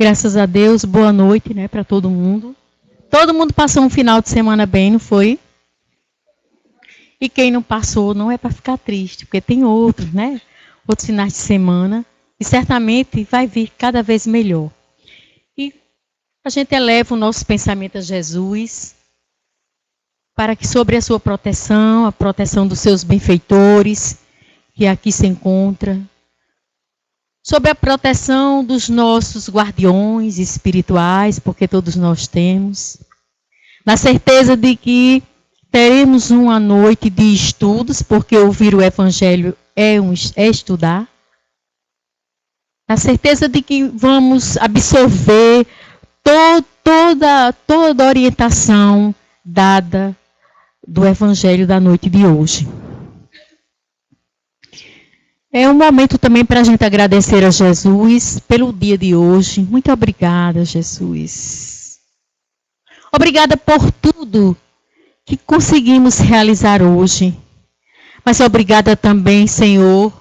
Graças a Deus, boa noite, né, para todo mundo. Todo mundo passou um final de semana bem, não foi? E quem não passou não é para ficar triste, porque tem outros, né? Outros finais de semana. E certamente vai vir cada vez melhor. E a gente eleva o nosso pensamento a Jesus, para que sobre a sua proteção, a proteção dos seus benfeitores, que aqui se encontra, sobre a proteção dos nossos guardiões espirituais, porque todos nós temos, na certeza de que teremos uma noite de estudos, porque ouvir o Evangelho é estudar, na certeza de que vamos absorver toda a orientação dada do Evangelho da noite de hoje. É um momento também para a gente agradecer a Jesus pelo dia de hoje. Muito obrigada, Jesus. Obrigada por tudo que conseguimos realizar hoje. Mas obrigada também, Senhor,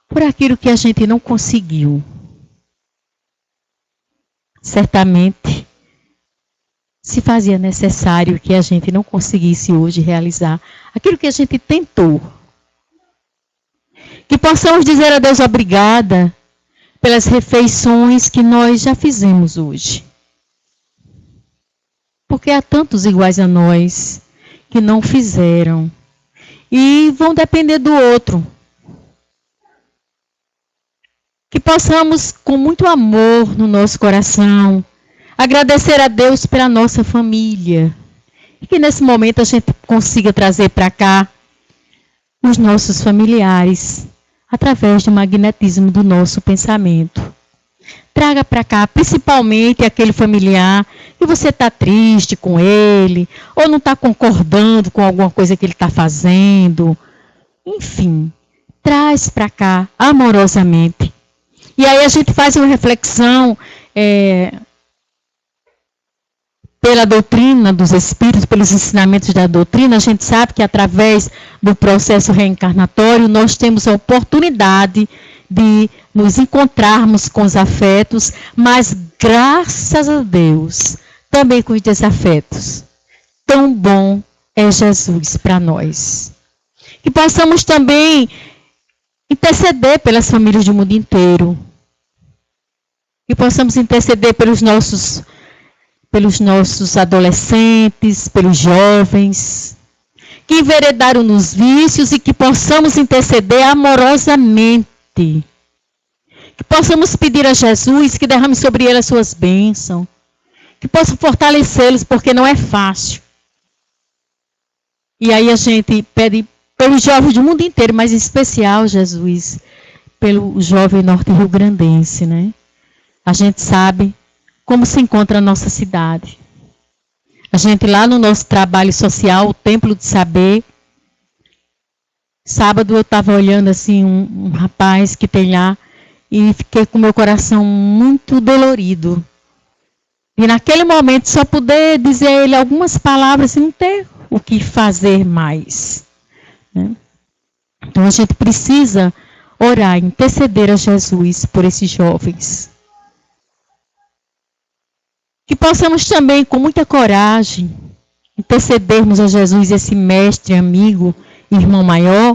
por aquilo que a gente não conseguiu. Certamente, se fazia necessário que a gente não conseguisse hoje realizar aquilo que a gente tentou. Que possamos dizer a Deus obrigada pelas refeições que nós já fizemos hoje. Porque há tantos iguais a nós que não fizeram e vão depender do outro. Que possamos, com muito amor no nosso coração, agradecer a Deus pela nossa família. E que nesse momento a gente consiga trazer para cá os nossos familiares, através do magnetismo do nosso pensamento. Traga para cá, principalmente aquele familiar que você está triste com ele, ou não está concordando com alguma coisa que ele está fazendo. Enfim, traz para cá amorosamente. E aí a gente faz uma reflexão pela doutrina dos Espíritos, pelos ensinamentos da doutrina. A gente sabe que através do processo reencarnatório nós temos a oportunidade de nos encontrarmos com os afetos, mas graças a Deus, também com os desafetos. Tão bom é Jesus para nós. Que possamos também interceder pelas famílias do mundo inteiro. Que possamos interceder pelos nossos adolescentes, pelos jovens, que enveredaram nos vícios e que possamos interceder amorosamente. Que possamos pedir a Jesus que derrame sobre eles as suas bênçãos, que possa fortalecê-los, porque não é fácil. E aí a gente pede pelos jovens do mundo inteiro, mas em especial, Jesus, pelo jovem norte-riograndense, né? A gente sabe como se encontra a nossa cidade. A gente lá no nosso trabalho social, o Templo de Saber, sábado eu estava olhando assim um rapaz que tem lá e fiquei com meu coração muito dolorido. E naquele momento só poder dizer a ele algumas palavras e não ter o que fazer mais. Né? Então a gente precisa orar, interceder a Jesus por esses jovens. Que possamos também, com muita coragem, intercedermos a Jesus, esse mestre, amigo, irmão maior,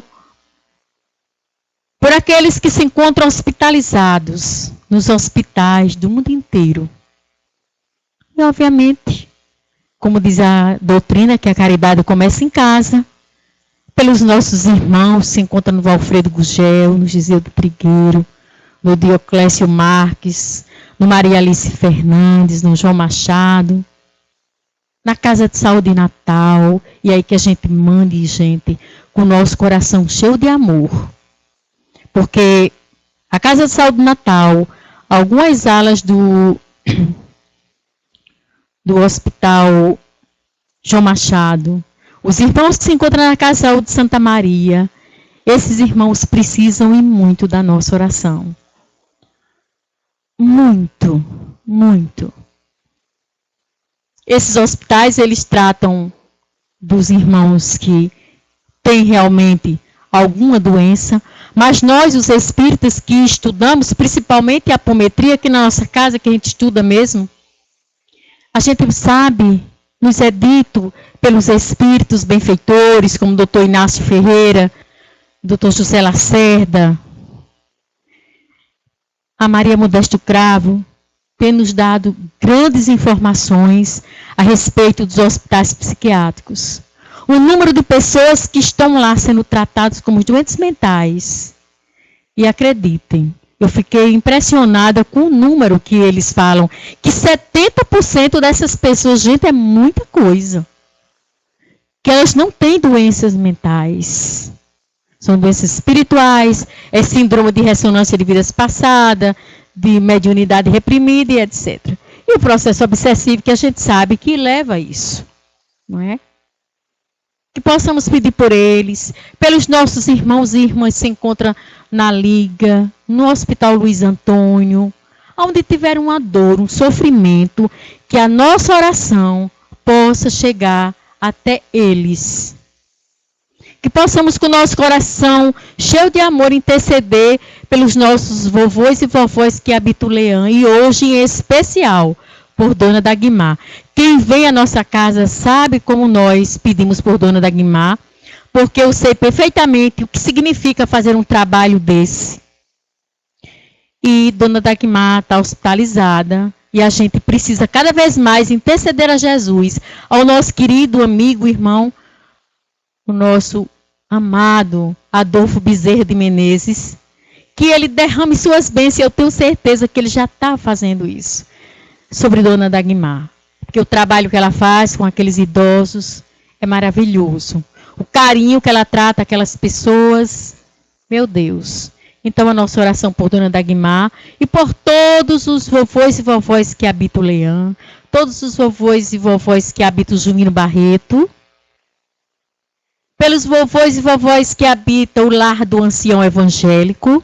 por aqueles que se encontram hospitalizados nos hospitais do mundo inteiro. E, obviamente, como diz a doutrina, que a caridade começa em casa, pelos nossos irmãos que se encontram no Valfredo Gugel, no Giseu do Trigueiro, no Dioclésio Marques, no Maria Alice Fernandes, no João Machado, na Casa de Saúde Natal, e aí que a gente mande, gente, com o nosso coração cheio de amor. Porque a Casa de Saúde Natal, algumas alas do Hospital João Machado, os irmãos que se encontram na Casa de Saúde de Santa Maria, esses irmãos precisam e muito da nossa oração. Muito, muito. Esses hospitais, eles tratam dos irmãos que têm realmente alguma doença, Mas nós, os espíritas que estudamos, principalmente a apometria, aqui na nossa casa, que a gente estuda mesmo, a gente sabe, nos é dito pelos espíritos benfeitores, como o doutor Inácio Ferreira, doutor José Lacerda, a Maria Modesto Cravo, tem nos dado grandes informações a respeito dos hospitais psiquiátricos. O número de pessoas que estão lá sendo tratados como doentes mentais. E acreditem, eu fiquei impressionada com o número que eles falam, que 70% dessas pessoas, gente, é muita coisa. Que elas não têm doenças mentais. São doenças espirituais, é síndrome de ressonância de vidas passadas, de mediunidade reprimida e etc. E o processo obsessivo que a gente sabe que leva a isso, não é? Que possamos pedir por eles, pelos nossos irmãos e irmãs que se encontram na Liga, no Hospital Luiz Antônio, onde tiver uma dor, um sofrimento, que a nossa oração possa chegar até eles. Que possamos com o nosso coração cheio de amor interceder pelos nossos vovôs e vovós que habitam Leão, e hoje em especial por Dona Dagmar. Quem vem à nossa casa sabe como nós pedimos por Dona Dagmar, porque eu sei perfeitamente o que significa fazer um trabalho desse. E Dona Dagmar está hospitalizada, e a gente precisa cada vez mais interceder a Jesus, ao nosso querido amigo, irmão, o nosso amado Adolfo Bezerra de Menezes, que ele derrame suas bênçãos, e eu tenho certeza que ele já está fazendo isso, sobre Dona Dagmar. Porque o trabalho que ela faz com aqueles idosos é maravilhoso. O carinho que ela trata aquelas pessoas, meu Deus. Então a nossa oração por Dona Dagmar e por todos os vovôs e vovós que habitam o Leão, todos os vovôs e vovós que habitam o Jumino Barreto, pelos vovôs e vovós que habitam o lar do ancião evangélico,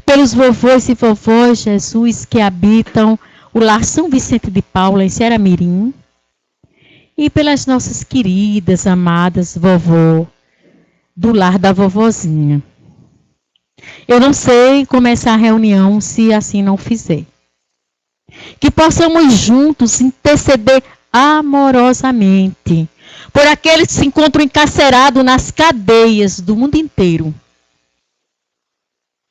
pelos vovôs e vovós, Jesus, que habitam o lar São Vicente de Paula, em Ceará-Mirim, e pelas nossas queridas, amadas vovó, do lar da vovozinha. Eu não sei começar a reunião se assim não fizer. Que possamos juntos interceder amorosamente por aqueles que se encontram encarcerados nas cadeias do mundo inteiro.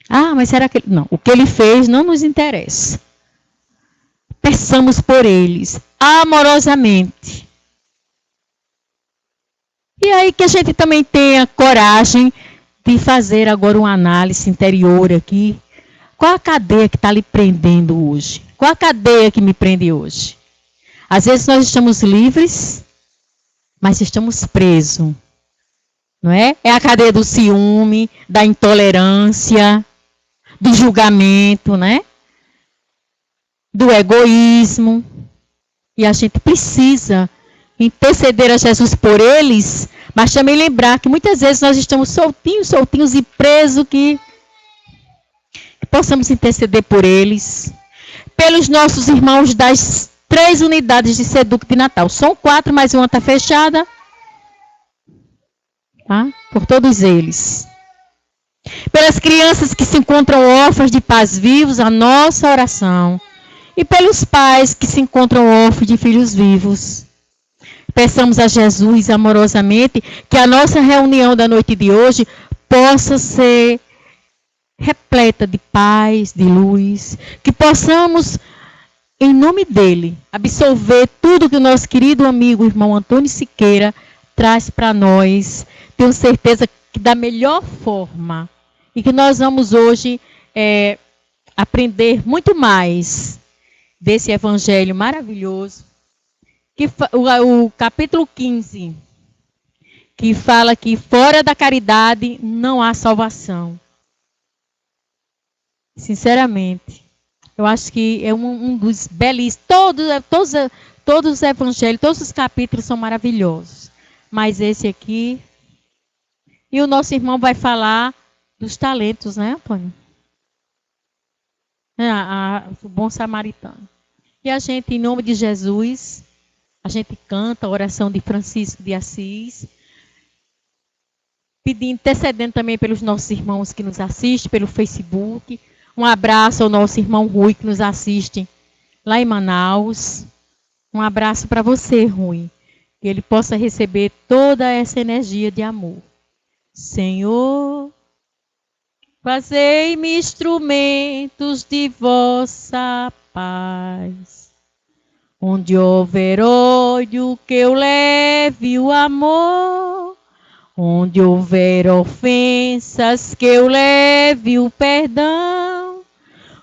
Ah, mas será que... Não, o que ele fez não nos interessa. Peçamos por eles, amorosamente. E aí que a gente também tenha coragem de fazer agora uma análise interior aqui. Qual a cadeia que está lhe prendendo hoje? Qual a cadeia que me prende hoje? Às vezes nós estamos livres, mas estamos presos. Não é? É a cadeia do ciúme, da intolerância, do julgamento, né? Do egoísmo. E a gente precisa interceder a Jesus por eles, mas também lembrar que muitas vezes nós estamos soltinhos e presos, que possamos interceder por eles, pelos nossos irmãos das 3 unidades de Seduc de Natal. São 4, mas uma está fechada. Tá? Por todos eles. Pelas crianças que se encontram órfãs de pais vivos, a nossa oração. E pelos pais que se encontram órfãos de filhos vivos. Peçamos a Jesus amorosamente que a nossa reunião da noite de hoje possa ser repleta de paz, de luz. Que possamos, em nome dele, absorver tudo que o nosso querido amigo, irmão Antônio Siqueira, traz para nós. Tenho certeza que da melhor forma. E que nós vamos hoje aprender muito mais desse evangelho maravilhoso. Que o capítulo 15, que fala que fora da caridade não há salvação. Sinceramente, eu acho que é um dos belíssimos. Todos os evangelhos, todos os capítulos são maravilhosos. Mas esse aqui... E o nosso irmão vai falar dos talentos, né, Antônio? O bom samaritano. E a gente, em nome de Jesus... A gente canta a oração de Francisco de Assis, intercedendo também pelos nossos irmãos que nos assistem pelo Facebook. Um abraço ao nosso irmão Rui, que nos assiste lá em Manaus. Um abraço para você, Rui. Que ele possa receber toda essa energia de amor. Senhor, fazei-me instrumentos de vossa paz. Onde houver ódio, que eu leve o amor. Onde houver ofensas, que eu leve o perdão.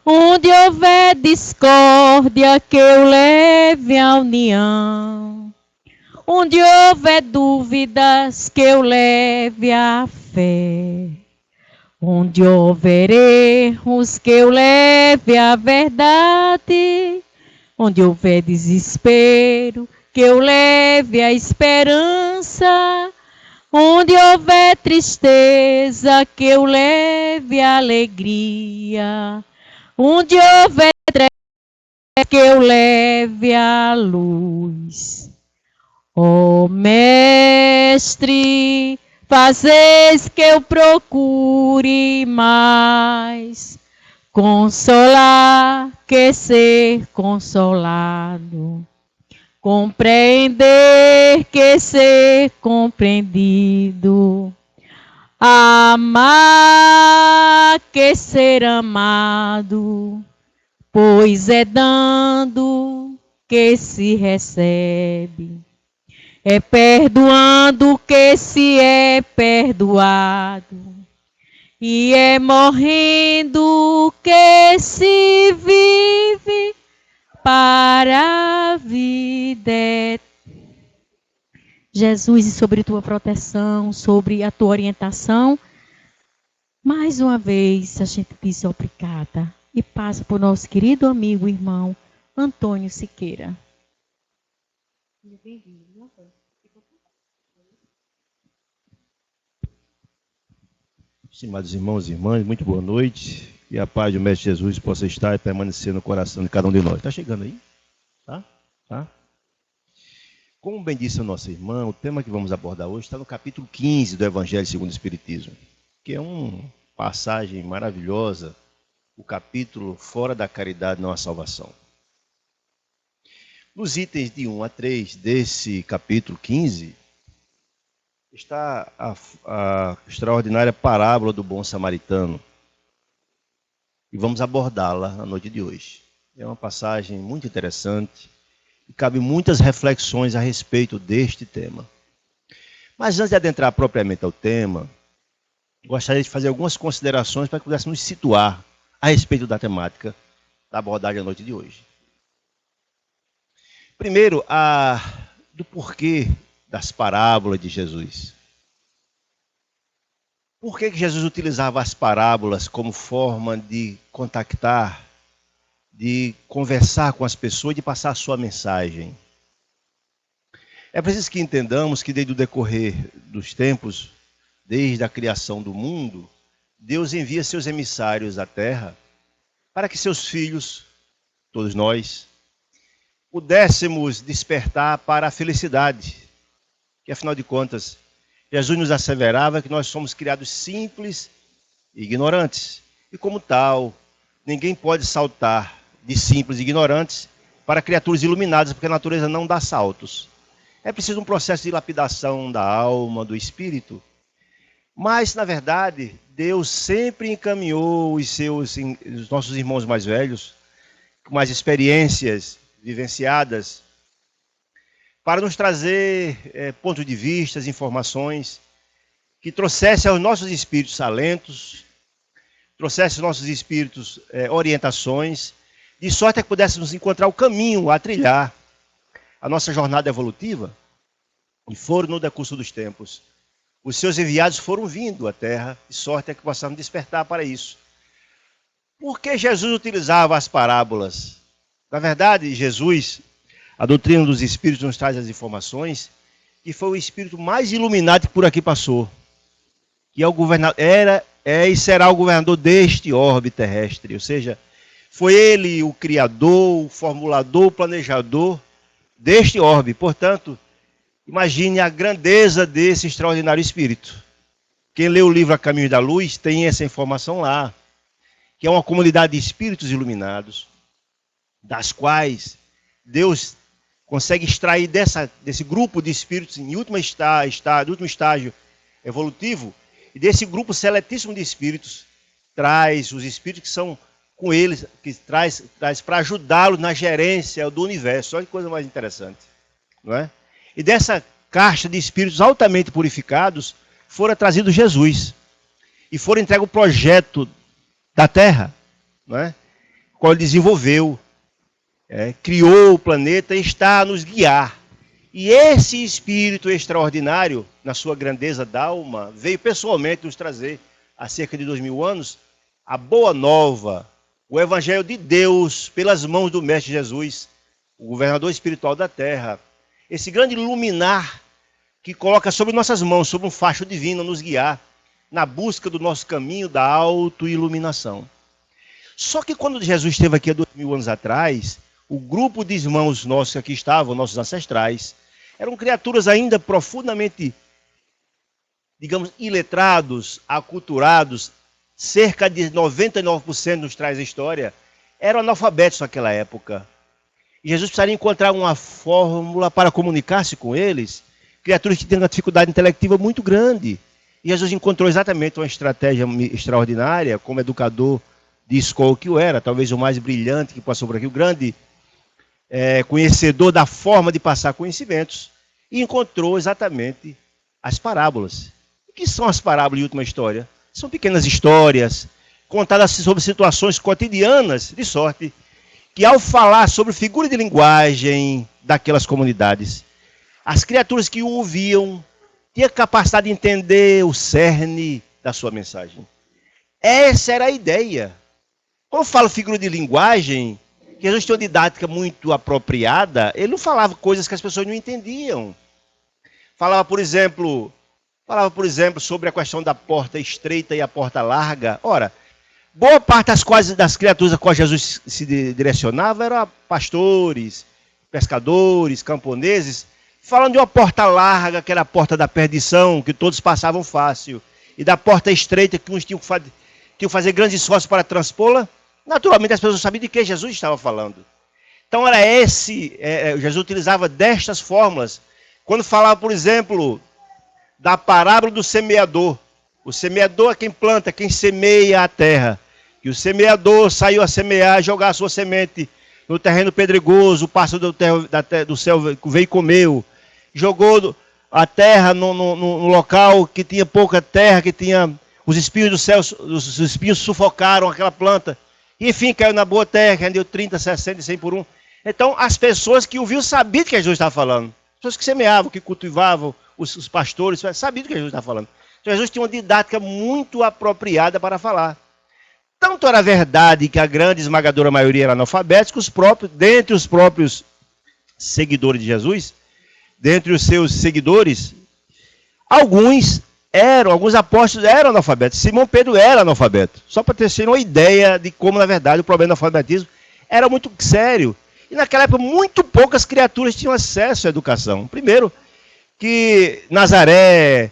Onde houver discórdia, que eu leve a união. Onde houver dúvidas, que eu leve a fé. Onde houver erros, que eu leve a verdade. Onde houver desespero, que eu leve a esperança. Onde houver tristeza, que eu leve a alegria. Onde houver trevas, que eu leve a luz. Ó Mestre, fazeis que eu procure mais consolar que ser consolado, compreender que ser compreendido, amar que ser amado, pois é dando que se recebe. É perdoando que se é perdoado. E é morrendo que se vive para a vida eterna. Jesus, e sobre tua proteção, sobre a tua orientação, mais uma vez a gente diz obrigada. E passa para o nosso querido amigo, irmão, Antônio Siqueira. Bem-vindo. Estimados irmãos e irmãs, muito boa noite. Que a paz do Mestre Jesus possa estar e permanecer no coração de cada um de nós. Está chegando aí? Tá? Como bem disse o nosso irmão, o tema que vamos abordar hoje está no capítulo 15 do Evangelho segundo o Espiritismo, que é uma passagem maravilhosa, o capítulo Fora da Caridade não há salvação. Nos itens de 1 a 3 desse capítulo 15, está a extraordinária parábola do bom samaritano. E vamos abordá-la na noite de hoje. É uma passagem muito interessante e cabe muitas reflexões a respeito deste tema. Mas antes de adentrar propriamente ao tema, gostaria de fazer algumas considerações para que pudéssemos nos situar a respeito da temática da abordagem da noite de hoje. Primeiro, do porquê das parábolas de Jesus. Por que Jesus utilizava as parábolas como forma de contactar, de conversar com as pessoas e de passar a sua mensagem? É preciso que entendamos que desde o decorrer dos tempos, desde a criação do mundo, Deus envia seus emissários à terra para que seus filhos, todos nós, pudéssemos despertar para a felicidade. Que afinal de contas, Jesus nos asseverava que nós somos criados simples e ignorantes. E como tal, ninguém pode saltar de simples e ignorantes para criaturas iluminadas, porque a natureza não dá saltos. É preciso um processo de lapidação da alma, do espírito. Mas, na verdade, Deus sempre encaminhou os nossos irmãos mais velhos, com mais experiências vivenciadas, para nos trazer pontos de vista, informações, que trouxessem aos nossos espíritos alentos, trouxessem aos nossos espíritos orientações, de sorte que pudéssemos encontrar o caminho a trilhar a nossa jornada evolutiva. E foram no decurso dos tempos. Os seus enviados foram vindo à Terra, de sorte que possamos despertar para isso. Por que Jesus utilizava as parábolas? Na verdade, Jesus, a doutrina dos Espíritos nos traz as informações, que foi o Espírito mais iluminado que por aqui passou. Que é o governador, e será o governador deste orbe terrestre. Ou seja, foi ele o criador, o formulador, o planejador deste orbe. Portanto, imagine a grandeza desse extraordinário Espírito. Quem lê o livro A Caminho da Luz tem essa informação lá, que é uma comunidade de espíritos iluminados, das quais Deus consegue extrair desse grupo de espíritos em último estágio evolutivo, e desse grupo seletíssimo de espíritos, traz os espíritos que são com eles, que traz para ajudá-los na gerência do universo. Olha que coisa mais interessante, não é? E dessa caixa de espíritos altamente purificados, fora trazido Jesus, e foram entregue o projeto da Terra, não é? O qual ele desenvolveu, criou o planeta e está a nos guiar. E esse Espírito extraordinário, na sua grandeza d'alma, veio pessoalmente nos trazer, há cerca de 2000 anos, a boa nova, o Evangelho de Deus, pelas mãos do Mestre Jesus, o governador espiritual da Terra, esse grande luminar que coloca sobre nossas mãos, sobre um facho divino, a nos guiar na busca do nosso caminho da autoiluminação. Só que quando Jesus esteve aqui há 2000 anos atrás, o grupo de irmãos nossos que aqui estavam, nossos ancestrais, eram criaturas ainda profundamente, digamos, iletrados, aculturados, cerca de 99% nos traz a história, eram analfabetos naquela época. E Jesus precisaria encontrar uma fórmula para comunicar-se com eles, criaturas que têm uma dificuldade intelectiva muito grande. E Jesus encontrou exatamente uma estratégia extraordinária, como educador de escola que o era, talvez o mais brilhante que passou por aqui, o grande conhecedor da forma de passar conhecimentos, e encontrou exatamente as parábolas. O que são as parábolas de última história? São pequenas histórias contadas sobre situações cotidianas, de sorte que ao falar sobre figura de linguagem daquelas comunidades, as criaturas que o ouviam tinham capacidade de entender o cerne da sua mensagem. Essa era a ideia. Quando eu falo figura de linguagem, Jesus tinha uma didática muito apropriada, ele não falava coisas que as pessoas não entendiam. Falava, por exemplo, sobre a questão da porta estreita e a porta larga. Ora, boa parte das criaturas a qual Jesus se direcionava eram pastores, pescadores, camponeses, falando de uma porta larga, que era a porta da perdição, que todos passavam fácil, e da porta estreita, que uns tinham que fazer grandes esforços para transpô-la. Naturalmente as pessoas sabiam de que Jesus estava falando. Então era Jesus utilizava destas fórmulas. Quando falava, por exemplo, da parábola do semeador. O semeador é quem planta, quem semeia a terra. E o semeador saiu a semear, jogar a sua semente no terreno pedregoso, o pássaro do céu veio e comeu. Jogou a terra no local que tinha pouca terra, que tinha os espinhos do céu, os espinhos sufocaram aquela planta. E enfim, caiu na boa terra, rendeu 30, 60 e 100 por um. Então, as pessoas que ouviam sabiam do que Jesus estava falando. As pessoas que semeavam, que cultivavam, os pastores, sabiam do que Jesus estava falando. Então, Jesus tinha uma didática muito apropriada para falar. Tanto era verdade que a grande esmagadora maioria era analfabética, dentre os próprios seguidores de Jesus, dentre os seus seguidores, alguns apóstolos eram analfabetos. Simão Pedro era analfabeto. Só para ter uma ideia de como, na verdade, o problema do analfabetismo era muito sério. E naquela época, muito poucas criaturas tinham acesso à educação. Primeiro, que Nazaré,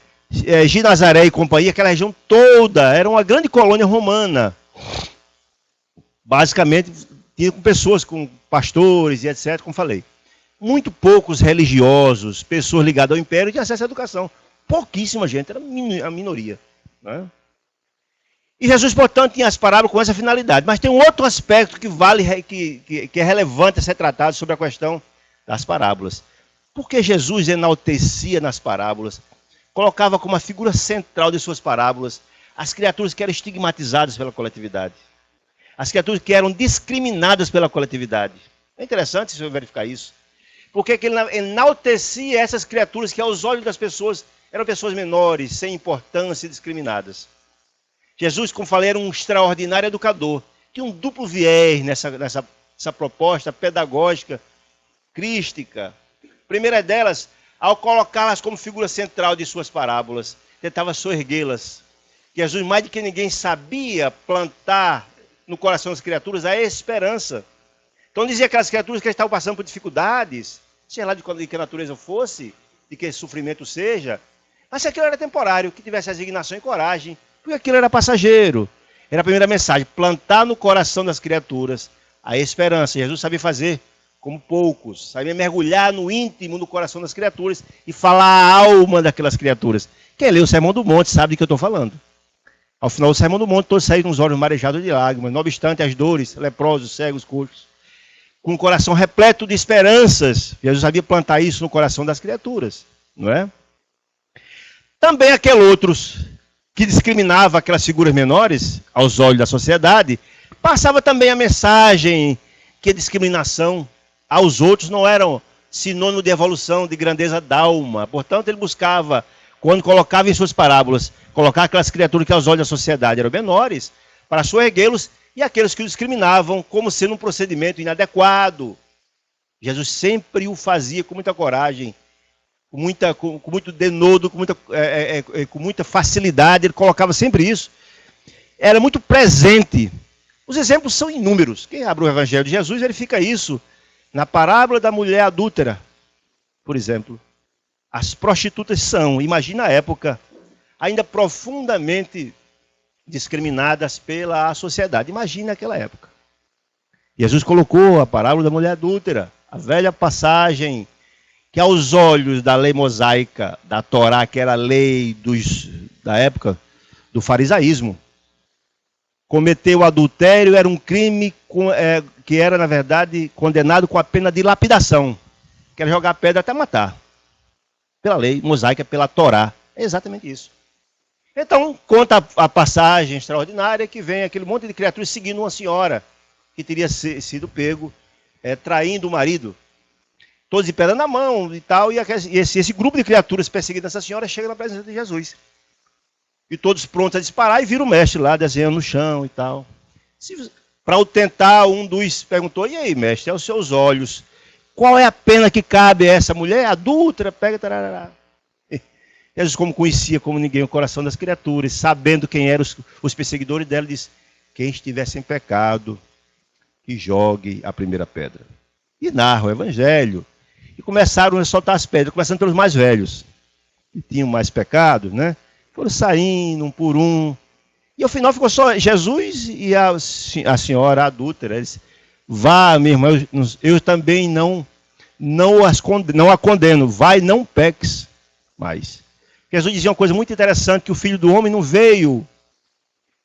Ginazaré e companhia, aquela região toda, era uma grande colônia romana. Basicamente, tinha com pessoas, com pastores e etc., como falei. Muito poucos religiosos, pessoas ligadas ao império, tinham acesso à educação. Pouquíssima gente, era a minoria. Né? E Jesus, portanto, tinha as parábolas com essa finalidade. Mas tem um outro aspecto que é relevante a ser tratado sobre a questão das parábolas. Porque Jesus enaltecia nas parábolas, colocava como a figura central de suas parábolas as criaturas que eram estigmatizadas pela coletividade. As criaturas que eram discriminadas pela coletividade. É interessante você verificar isso. Porque ele enaltecia essas criaturas que, aos olhos das pessoas, eram pessoas menores, sem importância e discriminadas. Jesus, como falei, era um extraordinário educador. Tinha um duplo viés nessa proposta pedagógica, crística. A primeira delas, ao colocá-las como figura central de suas parábolas, tentava soerguê-las. Jesus, mais do que ninguém, sabia plantar no coração das criaturas a esperança. Então dizia aquelas criaturas que estavam passando por dificuldades, seja lá de que natureza fosse, de que sofrimento seja, Mas se aquilo era temporário, que tivesse resignação e coragem, porque aquilo era passageiro. Era a primeira mensagem, plantar no coração das criaturas a esperança. Jesus sabia fazer como poucos, sabia mergulhar no íntimo, no coração das criaturas e falar a alma daquelas criaturas. Quem lê o Sermão do Monte sabe do que eu estou falando. Ao final do Sermão do Monte, todos saíram com os olhos marejados de lágrimas, não obstante as dores, leprosos, cegos, coxos, com o coração repleto de esperanças. Jesus sabia plantar isso no coração das criaturas, não é? Também aqueles outros que discriminava aquelas figuras menores aos olhos da sociedade, passava também a mensagem que a discriminação aos outros não era sinônimo de evolução, de grandeza d'alma. Portanto, ele buscava, quando colocava em suas parábolas, colocar aquelas criaturas que aos olhos da sociedade eram menores, para soerguê-los, e aqueles que o discriminavam como sendo um procedimento inadequado. Jesus sempre o fazia com muita coragem, com muito denodo, com muita facilidade, ele colocava sempre isso. Era muito presente. Os exemplos são inúmeros. Quem abre o Evangelho de Jesus verifica isso na parábola da mulher adúltera, por exemplo. As prostitutas são, imagina a época, ainda profundamente discriminadas pela sociedade. Imagina aquela época. Jesus colocou a parábola da mulher adúltera, a velha passagem que aos olhos da lei mosaica, da Torá, que era a lei da época do farisaísmo, cometer o adultério era um crime que era, na verdade, condenado com a pena de lapidação, que era jogar pedra até matar. Pela lei mosaica, pela Torá. É exatamente isso. Então, conta a passagem extraordinária que vem aquele monte de criaturas seguindo uma senhora que teria sido pego traindo o marido. Todos de pedra na mão e tal, e esse grupo de criaturas perseguindo essa senhora chega na presença de Jesus. E todos prontos a disparar, e vira o mestre lá, desenhando no chão e tal. Para o tentar, um dos perguntou, e aí, mestre, aos seus olhos, qual é a pena que cabe a essa mulher? Adúltera, pega, tarará. Jesus, como conhecia como ninguém o coração das criaturas, sabendo quem eram os perseguidores dela, disse, quem estiver sem pecado, que jogue a primeira pedra. E narra o Evangelho. E começaram a soltar as pedras, começando pelos mais velhos, que tinham mais pecados, né? Foram saindo um por um. E ao final ficou só Jesus e a senhora adúltera. Eles, vá, minha irmã, eu também não a condeno. Vai, não peques mais. Jesus dizia uma coisa muito interessante, que o Filho do Homem não veio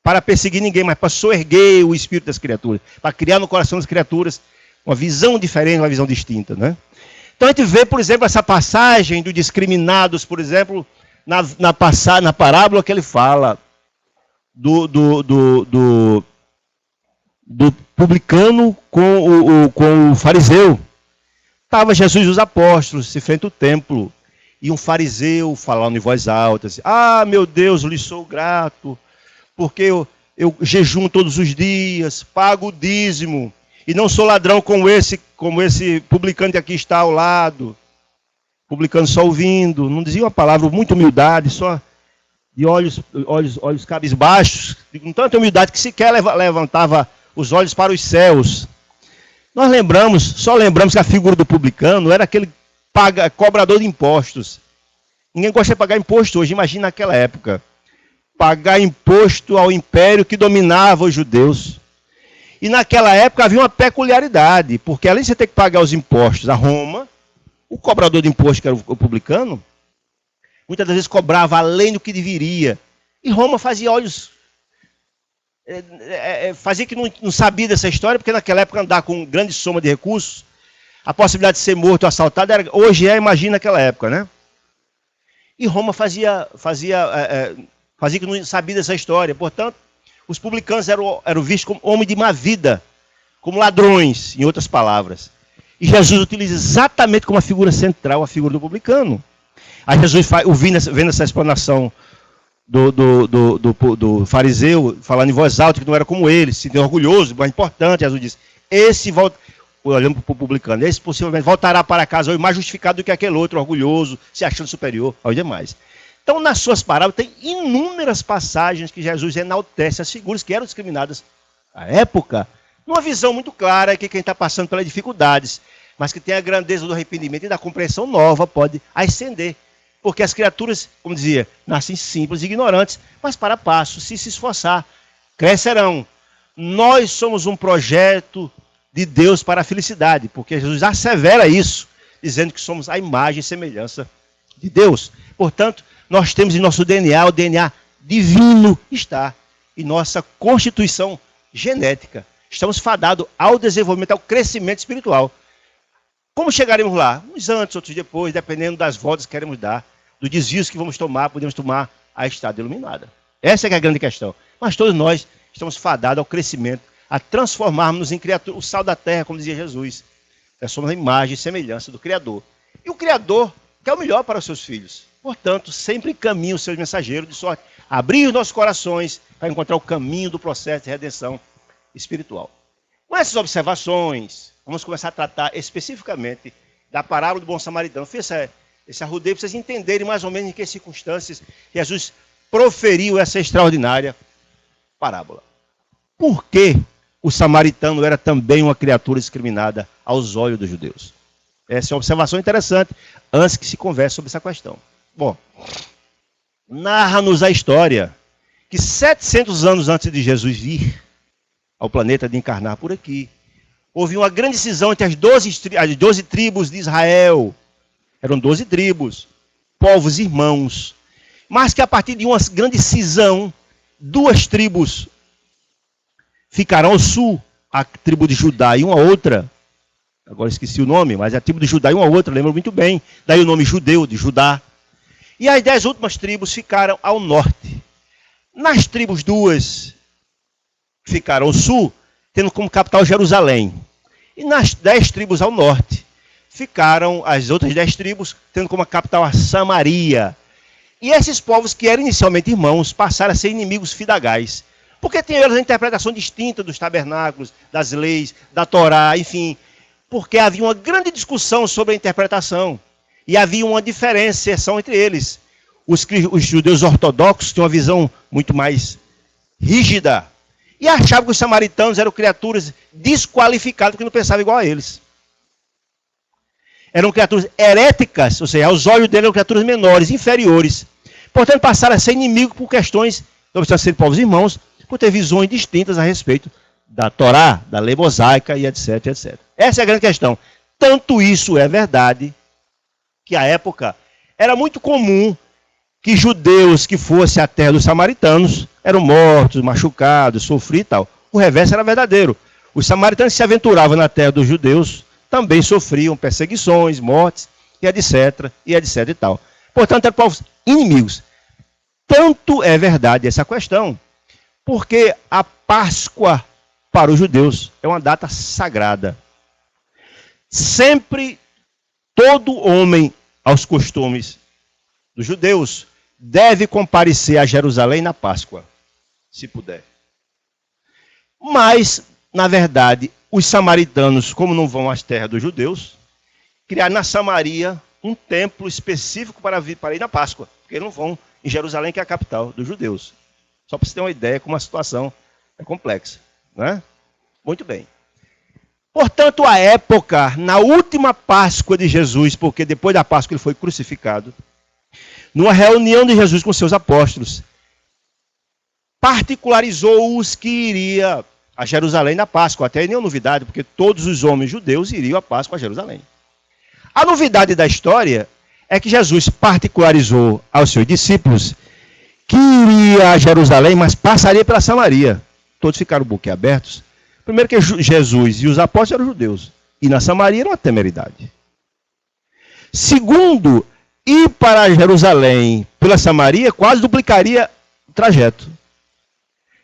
para perseguir ninguém, mas para soerguer o espírito das criaturas, para criar no coração das criaturas uma visão diferente, uma visão distinta, né? Então a gente vê, por exemplo, essa passagem dos discriminados, por exemplo, na parábola que ele fala do publicano com o fariseu. Estava Jesus e os apóstolos, se frente ao templo, e um fariseu falando em voz alta, assim, meu Deus, lhe sou grato, porque eu jejuo todos os dias, pago o dízimo, e não sou ladrão como esse publicano que aqui está ao lado. Publicano só ouvindo, não dizia uma palavra, muita humildade, só de olhos cabisbaixos, com tanta humildade que sequer levantava os olhos para os céus. Nós só lembramos que a figura do publicano era aquele cobrador de impostos. Ninguém gosta de pagar imposto hoje, imagina naquela época. Pagar imposto ao império que dominava os judeus. E naquela época havia uma peculiaridade, porque além de você ter que pagar os impostos a Roma, o cobrador de imposto, que era o publicano, muitas das vezes cobrava além do que deveria. E Roma fazia olhos... fazia que não sabia dessa história, porque naquela época andar com grande soma de recursos, a possibilidade de ser morto ou assaltado, hoje imagina naquela época, né? E Roma fazia que não sabia dessa história. Portanto, os publicanos eram vistos como homens de má vida, como ladrões, em outras palavras. E Jesus utiliza exatamente como a figura central a figura do publicano. Aí Jesus, vendo essa explanação do fariseu, falando em voz alta, que não era como ele, se sentindo orgulhoso, mas importante, Jesus diz, olhando para o publicano, esse possivelmente voltará para casa hoje mais justificado do que aquele outro, orgulhoso, se achando superior aos demais. Então, nas suas parábolas, tem inúmeras passagens que Jesus enaltece as figuras que eram discriminadas à época, numa visão muito clara que quem está passando pelas dificuldades, mas que tem a grandeza do arrependimento e da compreensão nova, pode ascender Porque as criaturas, como dizia, nascem simples e ignorantes, mas para passo, se esforçar, crescerão. Nós somos um projeto de Deus para a felicidade, porque Jesus assevera isso, dizendo que somos a imagem e semelhança de Deus. Portanto, nós temos em nosso DNA, o DNA divino está em nossa constituição genética. Estamos fadados ao desenvolvimento, ao crescimento espiritual. Como chegaremos lá? Uns antes, outros depois, dependendo das voltas que queremos dar, dos desvios que vamos tomar, podemos tomar a estrada iluminada. Essa é a grande questão. Mas todos nós estamos fadados ao crescimento, a transformarmos-nos em criatura, o sal da terra, como dizia Jesus. Nós somos a imagem e semelhança do Criador. E o Criador quer o melhor para os seus filhos. Portanto, sempre encaminha os seus mensageiros de sorte a abrir os nossos corações para encontrar o caminho do processo de redenção espiritual. Com essas observações, vamos começar a tratar especificamente da parábola do bom samaritano. Fiz esse arrudeio para vocês entenderem mais ou menos em que circunstâncias Jesus proferiu essa extraordinária parábola. Por que o samaritano era também uma criatura discriminada aos olhos dos judeus? Essa é uma observação interessante, antes que se converse sobre essa questão. Bom, narra-nos a história que 700 anos antes de Jesus vir ao planeta de encarnar por aqui, houve uma grande cisão entre as 12 tribos de Israel. Eram 12 tribos, povos irmãos. Mas que a partir de uma grande cisão, 2 tribos ficaram ao sul, a tribo de Judá e uma outra, agora esqueci o nome, mas a tribo de Judá e uma outra, lembro muito bem, daí o nome judeu, de Judá. E as 10 últimas tribos ficaram ao norte. Nas tribos 2 ficaram ao sul, tendo como capital Jerusalém. E nas 10 tribos ao norte, ficaram as outras 10 tribos, tendo como capital a Samaria. E esses povos, que eram inicialmente irmãos, passaram a ser inimigos fidagais. Porque tem eles a interpretação distinta dos tabernáculos, das leis, da Torá, enfim. Porque havia uma grande discussão sobre a interpretação. E havia uma diferenciação entre eles. Os judeus ortodoxos tinham uma visão muito mais rígida. E achavam que os samaritanos eram criaturas desqualificadas, porque não pensavam igual a eles. Eram criaturas heréticas, ou seja, aos olhos deles eram criaturas menores, inferiores. Portanto, passaram a ser inimigos por questões, não precisam ser povos irmãos, por ter visões distintas a respeito da Torá, da lei mosaica e etc, etc. Essa é a grande questão. Tanto isso é verdade, que à época era muito comum que judeus que fossem à terra dos samaritanos eram mortos, machucados, sofriam e tal. O reverso era verdadeiro. Os samaritanos que se aventuravam na terra dos judeus também sofriam perseguições, mortes, e etc, e etc e tal. Portanto, eram povos inimigos. Tanto é verdade essa questão, porque a Páscoa para os judeus é uma data sagrada. Sempre todo homem aos costumes dos judeus deve comparecer a Jerusalém na Páscoa, se puder. Mas, na verdade, os samaritanos, como não vão às terras dos judeus, criaram na Samaria um templo específico para ir na Páscoa, porque eles não vão em Jerusalém, que é a capital dos judeus. Só para você ter uma ideia como a situação é complexa. Não é? Muito bem. Portanto, à época, na última Páscoa de Jesus, porque depois da Páscoa ele foi crucificado, numa reunião de Jesus com seus apóstolos, particularizou-os que iria a Jerusalém na Páscoa. Até aí nenhuma novidade, porque todos os homens judeus iriam à Páscoa a Jerusalém. A novidade da história é que Jesus particularizou aos seus discípulos que iria a Jerusalém, mas passaria pela Samaria. Todos ficaram boquiabertos. Primeiro que Jesus e os apóstolos eram judeus, e na Samaria era uma temeridade. Segundo, ir para Jerusalém pela Samaria quase duplicaria o trajeto.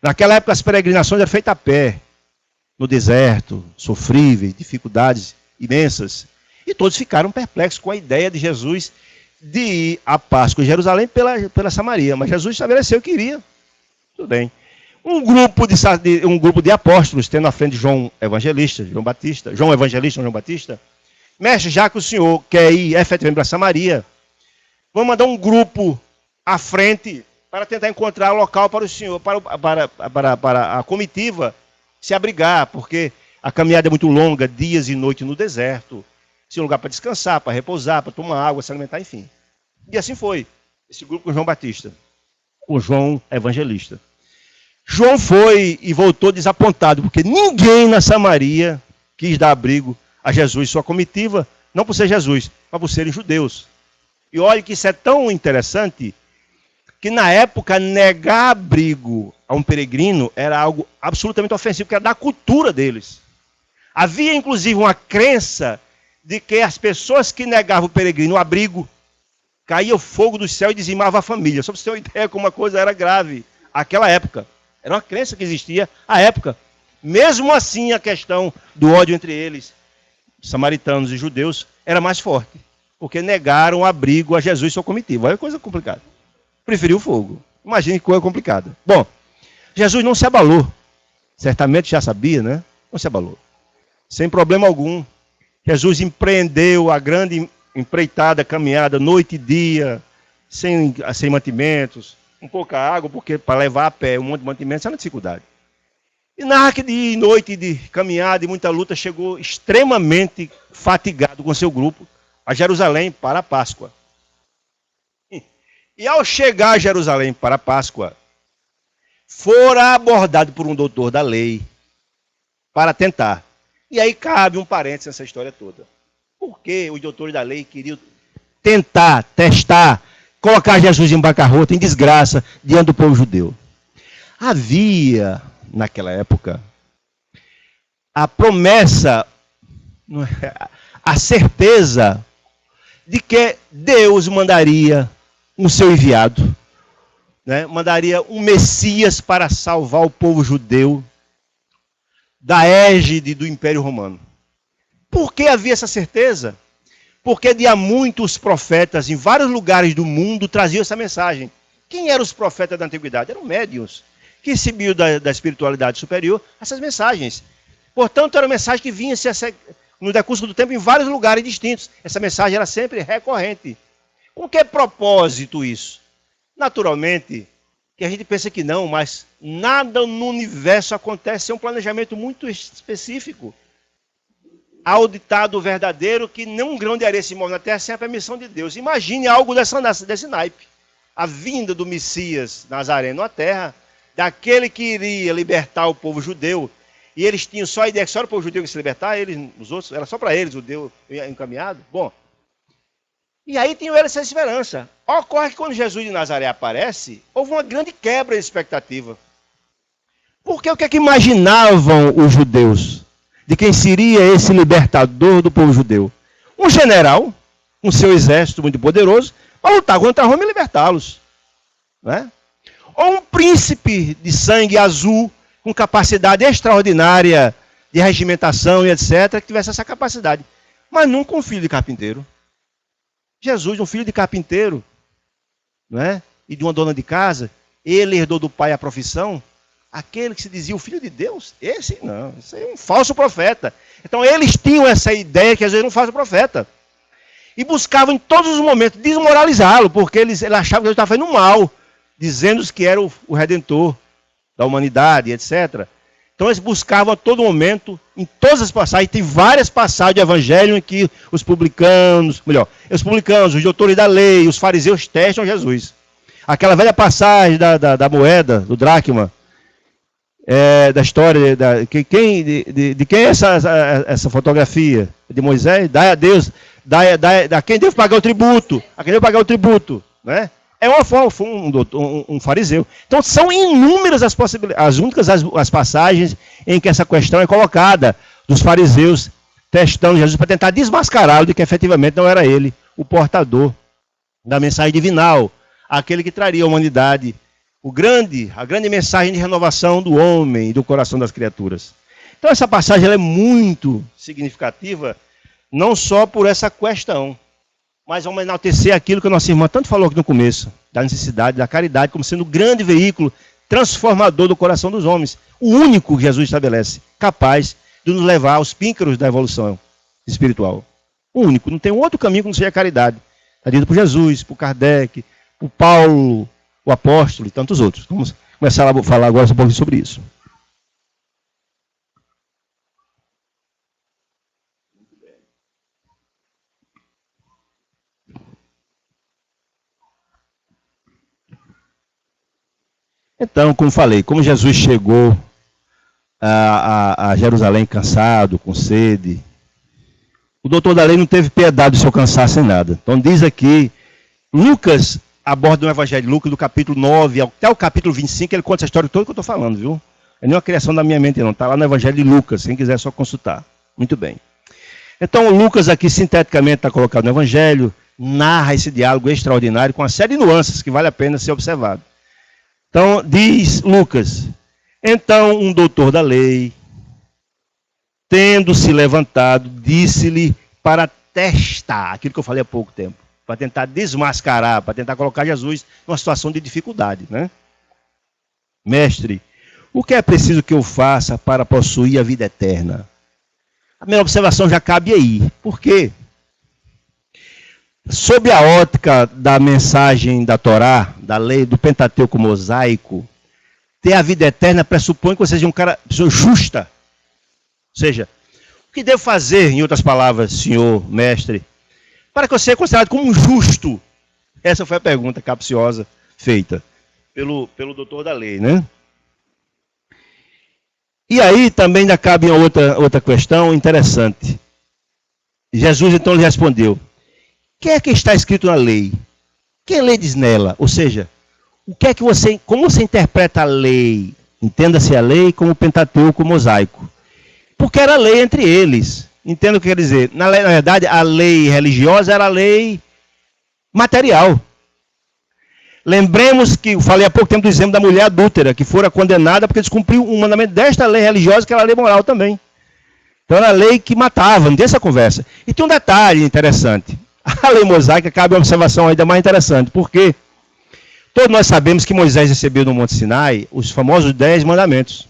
Naquela época as peregrinações eram feitas a pé, no deserto, sofríveis, dificuldades imensas. E todos ficaram perplexos com a ideia de Jesus de ir à Páscoa em Jerusalém pela Samaria. Mas Jesus estabeleceu que iria. Tudo bem. Um grupo de apóstolos, tendo à frente João Evangelista, João Batista, mestre, já que o senhor quer ir efetivamente para Samaria, vamos mandar um grupo à frente para tentar encontrar um local para o senhor, para a comitiva se abrigar, porque a caminhada é muito longa, dias e noites no deserto, sem lugar para descansar, para repousar, para tomar água, se alimentar, enfim. E assim foi. Esse grupo com João Batista, com João Evangelista. João foi e voltou desapontado, porque ninguém na Samaria quis dar abrigo a Jesus e sua comitiva, não por ser Jesus, mas por serem judeus. E olha que isso é tão interessante, que na época negar abrigo a um peregrino era algo absolutamente ofensivo, porque era da cultura deles. Havia inclusive uma crença de que as pessoas que negavam o peregrino o abrigo, caía o fogo do céu e dizimava a família. Só para você ter uma ideia como uma coisa era grave naquela época. Era uma crença que existia à época. Mesmo assim, a questão do ódio entre eles, samaritanos e judeus, era mais forte. Porque negaram o abrigo a Jesus e sua comitiva. Olha que coisa complicada. Preferiu o fogo. Imagine que coisa complicada. Bom, Jesus não se abalou. Certamente já sabia, né? Não se abalou. Sem problema algum. Jesus empreendeu a grande empreitada, caminhada, noite e dia, sem mantimentos, com pouca água, porque para levar a pé um monte de mantimentos era uma dificuldade. E na hora de noite de caminhada e muita luta, chegou extremamente fatigado com seu grupo a Jerusalém para a Páscoa. E ao chegar a Jerusalém para a Páscoa, fora abordado por um doutor da lei para tentar. E aí cabe um parênteses nessa história toda. Por que os doutores da lei queriam tentar, testar, colocar Jesus em bancarrota, em desgraça, diante do povo judeu? Havia, naquela época, a promessa, a certeza de que Deus mandaria um seu enviado, né? Mandaria um Messias para salvar o povo judeu da égide do Império Romano. Por que havia essa certeza? Porque de há muitos profetas em vários lugares do mundo traziam essa mensagem. Quem eram os profetas da antiguidade? Eram médiuns que recebiam da espiritualidade superior essas mensagens. Portanto, era uma mensagem que vinha no decurso do tempo em vários lugares distintos. Essa mensagem era sempre recorrente. Com que propósito isso? Naturalmente, que a gente pensa que não, mas nada no universo acontece sem um planejamento muito específico. Há o ditado verdadeiro que nenhum grão de areia se move na terra sem a permissão de Deus. Imagine algo desse naipe. A vinda do Messias Nazareno à terra, daquele que iria libertar o povo judeu, e eles tinham só a ideia que só era o povo judeu que se libertar, eles, os outros, era só para eles o Deus encaminhado. Bom, e aí tinham eles essa esperança. Ocorre que quando Jesus de Nazaré aparece, houve uma grande quebra de expectativa. Porque o que é que imaginavam os judeus? De quem seria esse libertador do povo judeu? Um general, com seu exército muito poderoso, para lutar contra Roma e libertá-los. Né? Ou um príncipe de sangue azul, com capacidade extraordinária de regimentação e etc., que tivesse essa capacidade. Mas nunca um filho de carpinteiro. Jesus, um filho de carpinteiro, não é? E de uma dona de casa, ele herdou do pai a profissão. Aquele que se dizia o filho de Deus, esse não, esse é um falso profeta. Então eles tinham essa ideia que às vezes era um falso profeta. E buscavam em todos os momentos desmoralizá-lo, porque eles achavam que ele estava fazendo mal, dizendo que era o redentor da humanidade, etc. Então eles buscavam a todo momento, em todas as passagens, tem várias passagens do evangelho em que os publicanos, os doutores da lei, os fariseus testam Jesus. Aquela velha passagem da moeda, do dracma, da história, de quem é essa fotografia? De Moisés? Dá a Deus, a quem deve pagar o tributo, a quem deve pagar o tributo, né? É um fariseu. Então são inúmeras as possibilidades, as passagens em que essa questão é colocada, dos fariseus testando Jesus para tentar desmascará-lo de que efetivamente não era ele o portador da mensagem divinal, aquele que traria à humanidade a grande mensagem de renovação do homem e do coração das criaturas. Então essa passagem ela é muito significativa, não só por essa questão, mas vamos enaltecer aquilo que a nossa irmã tanto falou aqui no começo, da necessidade da caridade como sendo o grande veículo transformador do coração dos homens, o único que Jesus estabelece, capaz de nos levar aos píncaros da evolução espiritual. O único, não tem outro caminho que não seja a caridade. Está dito por Jesus, por Kardec, por Paulo, o apóstolo e tantos outros. Vamos começar a falar agora um pouquinho sobre isso. Então, como falei, como Jesus chegou a Jerusalém cansado, com sede, o doutor da lei não teve piedade do seu cansaço em nada. Então diz aqui, Lucas aborda no Evangelho de Lucas, do capítulo 9 até o capítulo 25, ele conta essa história toda que eu estou falando, viu? É nenhuma criação da minha mente não, está lá no Evangelho de Lucas, quem quiser é só consultar. Muito bem. Então Lucas aqui sinteticamente está colocado no Evangelho, narra esse diálogo extraordinário com uma série de nuances que vale a pena ser observado. Então diz Lucas, então um doutor da lei, tendo se levantado, disse-lhe para testar, aquilo que eu falei há pouco tempo, para tentar desmascarar, para tentar colocar Jesus numa situação de dificuldade, né? Mestre, o que é preciso que eu faça para possuir a vida eterna? A minha observação já cabe aí. Por quê? Sob a ótica da mensagem da Torá, da lei do Pentateuco mosaico, ter a vida eterna pressupõe que você seja uma pessoa justa. Ou seja, o que devo fazer, em outras palavras, senhor, mestre, para que eu seja considerado como um justo? Essa foi a pergunta capciosa feita pelo doutor da lei, né? E aí também ainda cabe outra questão interessante. Jesus então lhe respondeu, o que é que está escrito na lei? Que lei diz nela? Ou seja, o que é que como você interpreta a lei? Entenda-se a lei como o Pentateuco mosaico. Porque era lei entre eles. Entenda o que quer dizer. Na verdade, a lei religiosa era a lei material. Lembremos que, eu falei há pouco tempo do exemplo da mulher adúltera, que fora condenada porque descumpriu um mandamento desta lei religiosa, que era a lei moral também. Então era a lei que matava, não tem essa conversa. E tem um detalhe interessante. A lei mosaica cabe uma observação ainda mais interessante. Por quê? Todos nós sabemos que Moisés recebeu no Monte Sinai os famosos 10 mandamentos,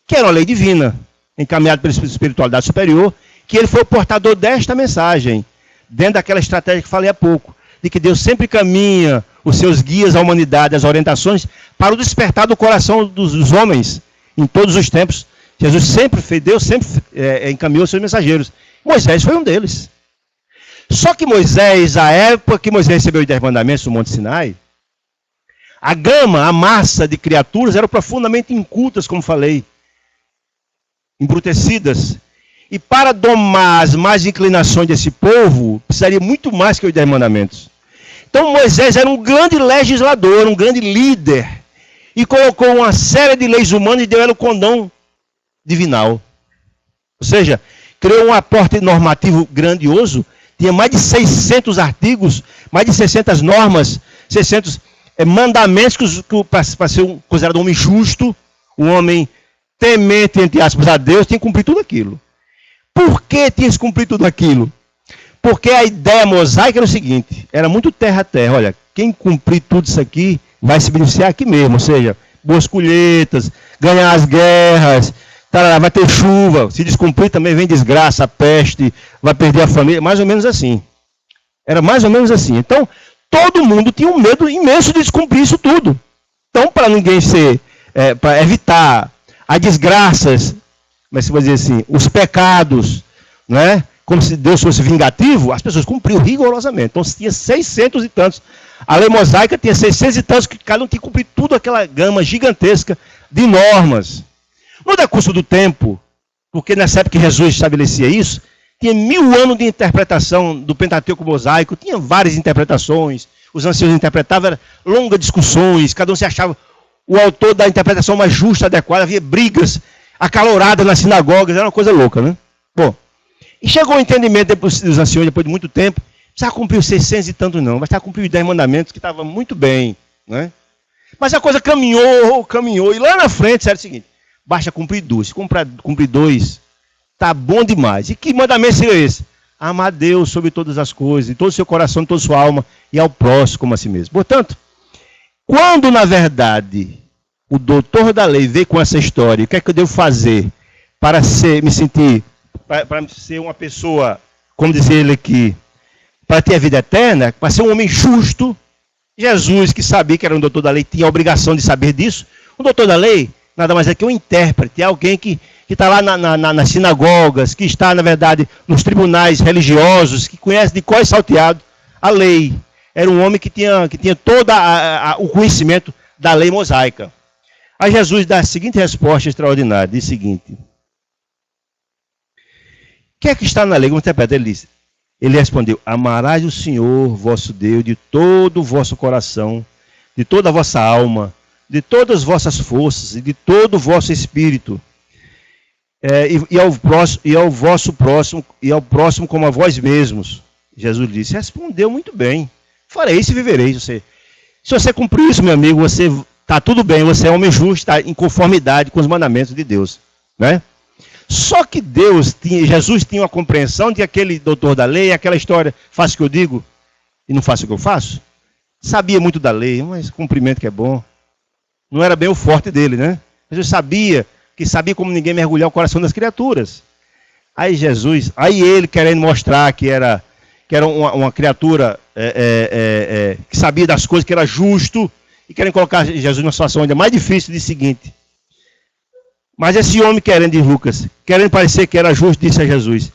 que era uma lei divina, encaminhada pela espiritualidade superior, que ele foi o portador desta mensagem, dentro daquela estratégia que falei há pouco, de que Deus sempre caminha os seus guias à humanidade, as orientações, para o despertar do coração dos homens, em todos os tempos. Deus sempre encaminhou seus mensageiros. Moisés foi um deles. Só que Moisés, a época que Moisés recebeu os 10 mandamentos no Monte Sinai, a gama, a massa de criaturas eram profundamente incultas, como falei, embrutecidas. E para domar as más inclinações desse povo, precisaria muito mais que os 10 mandamentos. Então Moisés era um grande legislador, um grande líder, e colocou uma série de leis humanas e deu ela o condão divinal. Ou seja, criou um aporte normativo grandioso, tinha mais de 600 artigos, mais de 600 normas, 600 mandamentos para ser considerado um homem justo, um homem temente, entre aspas, a Deus, tinha que cumprir tudo aquilo. Por que tinha que cumprir tudo aquilo? Porque a ideia mosaica era o seguinte, era muito terra a terra. Olha, quem cumprir tudo isso aqui vai se beneficiar aqui mesmo. Ou seja, boas colheitas, ganhar as guerras, vai ter chuva. Se descumprir também vem desgraça, peste, vai perder a família. Mais ou menos assim. Era mais ou menos assim. Então, todo mundo tinha um medo imenso de descumprir isso tudo. Então, para ninguém para evitar as desgraças, mas se vou dizer assim, os pecados, né? Como se Deus fosse vingativo, as pessoas cumpriam rigorosamente. Então, se tinha 600 e tantos. A lei mosaica tinha 600 e tantos, que cada um tinha que cumprir tudo aquela gama gigantesca de normas. No decurso do tempo, porque nessa época que Jesus estabelecia isso, tinha 1000 anos de interpretação do Pentateuco mosaico, tinha várias interpretações, os anciãos interpretavam, eram longas discussões, cada um se achava o autor da interpretação mais justa, adequada, havia brigas acaloradas nas sinagogas, era uma coisa louca, né? Bom, e chegou o entendimento dos anciões, depois de muito tempo, não precisava cumprir os 600 e tanto não, mas precisava cumprir os 10 mandamentos, que estava muito bem, né? Mas a coisa caminhou, e lá na frente era o seguinte, basta cumprir 2, se cumprir 2, tá bom demais. E que mandamento seria esse? Amar a Deus sobre todas as coisas, de todo o seu coração, de toda a sua alma, e ao próximo como a si mesmo. Portanto, quando na verdade o doutor da lei veio com essa história, o que é que eu devo fazer para para ser uma pessoa, como dizia ele aqui, para ter a vida eterna, para ser um homem justo? Jesus, que sabia que era um doutor da lei, tinha a obrigação de saber disso. O doutor da lei nada mais é que um intérprete, é alguém que está lá nas sinagogas, que está, na verdade, nos tribunais religiosos, que conhece de cor e salteado a lei. Era um homem que tinha todo o conhecimento da lei mosaica. Aí Jesus dá a seguinte resposta extraordinária, diz o seguinte: o que é que está na lei? Como interpreta? Ele respondeu: amarás o Senhor, vosso Deus, de todo o vosso coração, de toda a vossa alma, de todas as vossas forças e de todo o vosso espírito. E ao vosso próximo, e ao próximo como a vós mesmos. Jesus disse: respondeu muito bem. Farei isso e vivereis. Se você cumprir isso, meu amigo, você está tudo bem, você é homem justo, está em conformidade com os mandamentos de Deus, né? Só que Jesus tinha uma compreensão de aquele doutor da lei, aquela história, faço o que eu digo e não faço o que eu faço. Sabia muito da lei, mas cumprimento que é bom. Não era bem o forte dele, né? Jesus sabia como ninguém mergulhar o coração das criaturas. Aí ele querendo mostrar que era uma criatura que sabia das coisas, que era justo, e querem colocar Jesus numa situação ainda mais difícil, diz o seguinte: mas esse homem de Lucas, querendo parecer que era justo, disse a Jesus: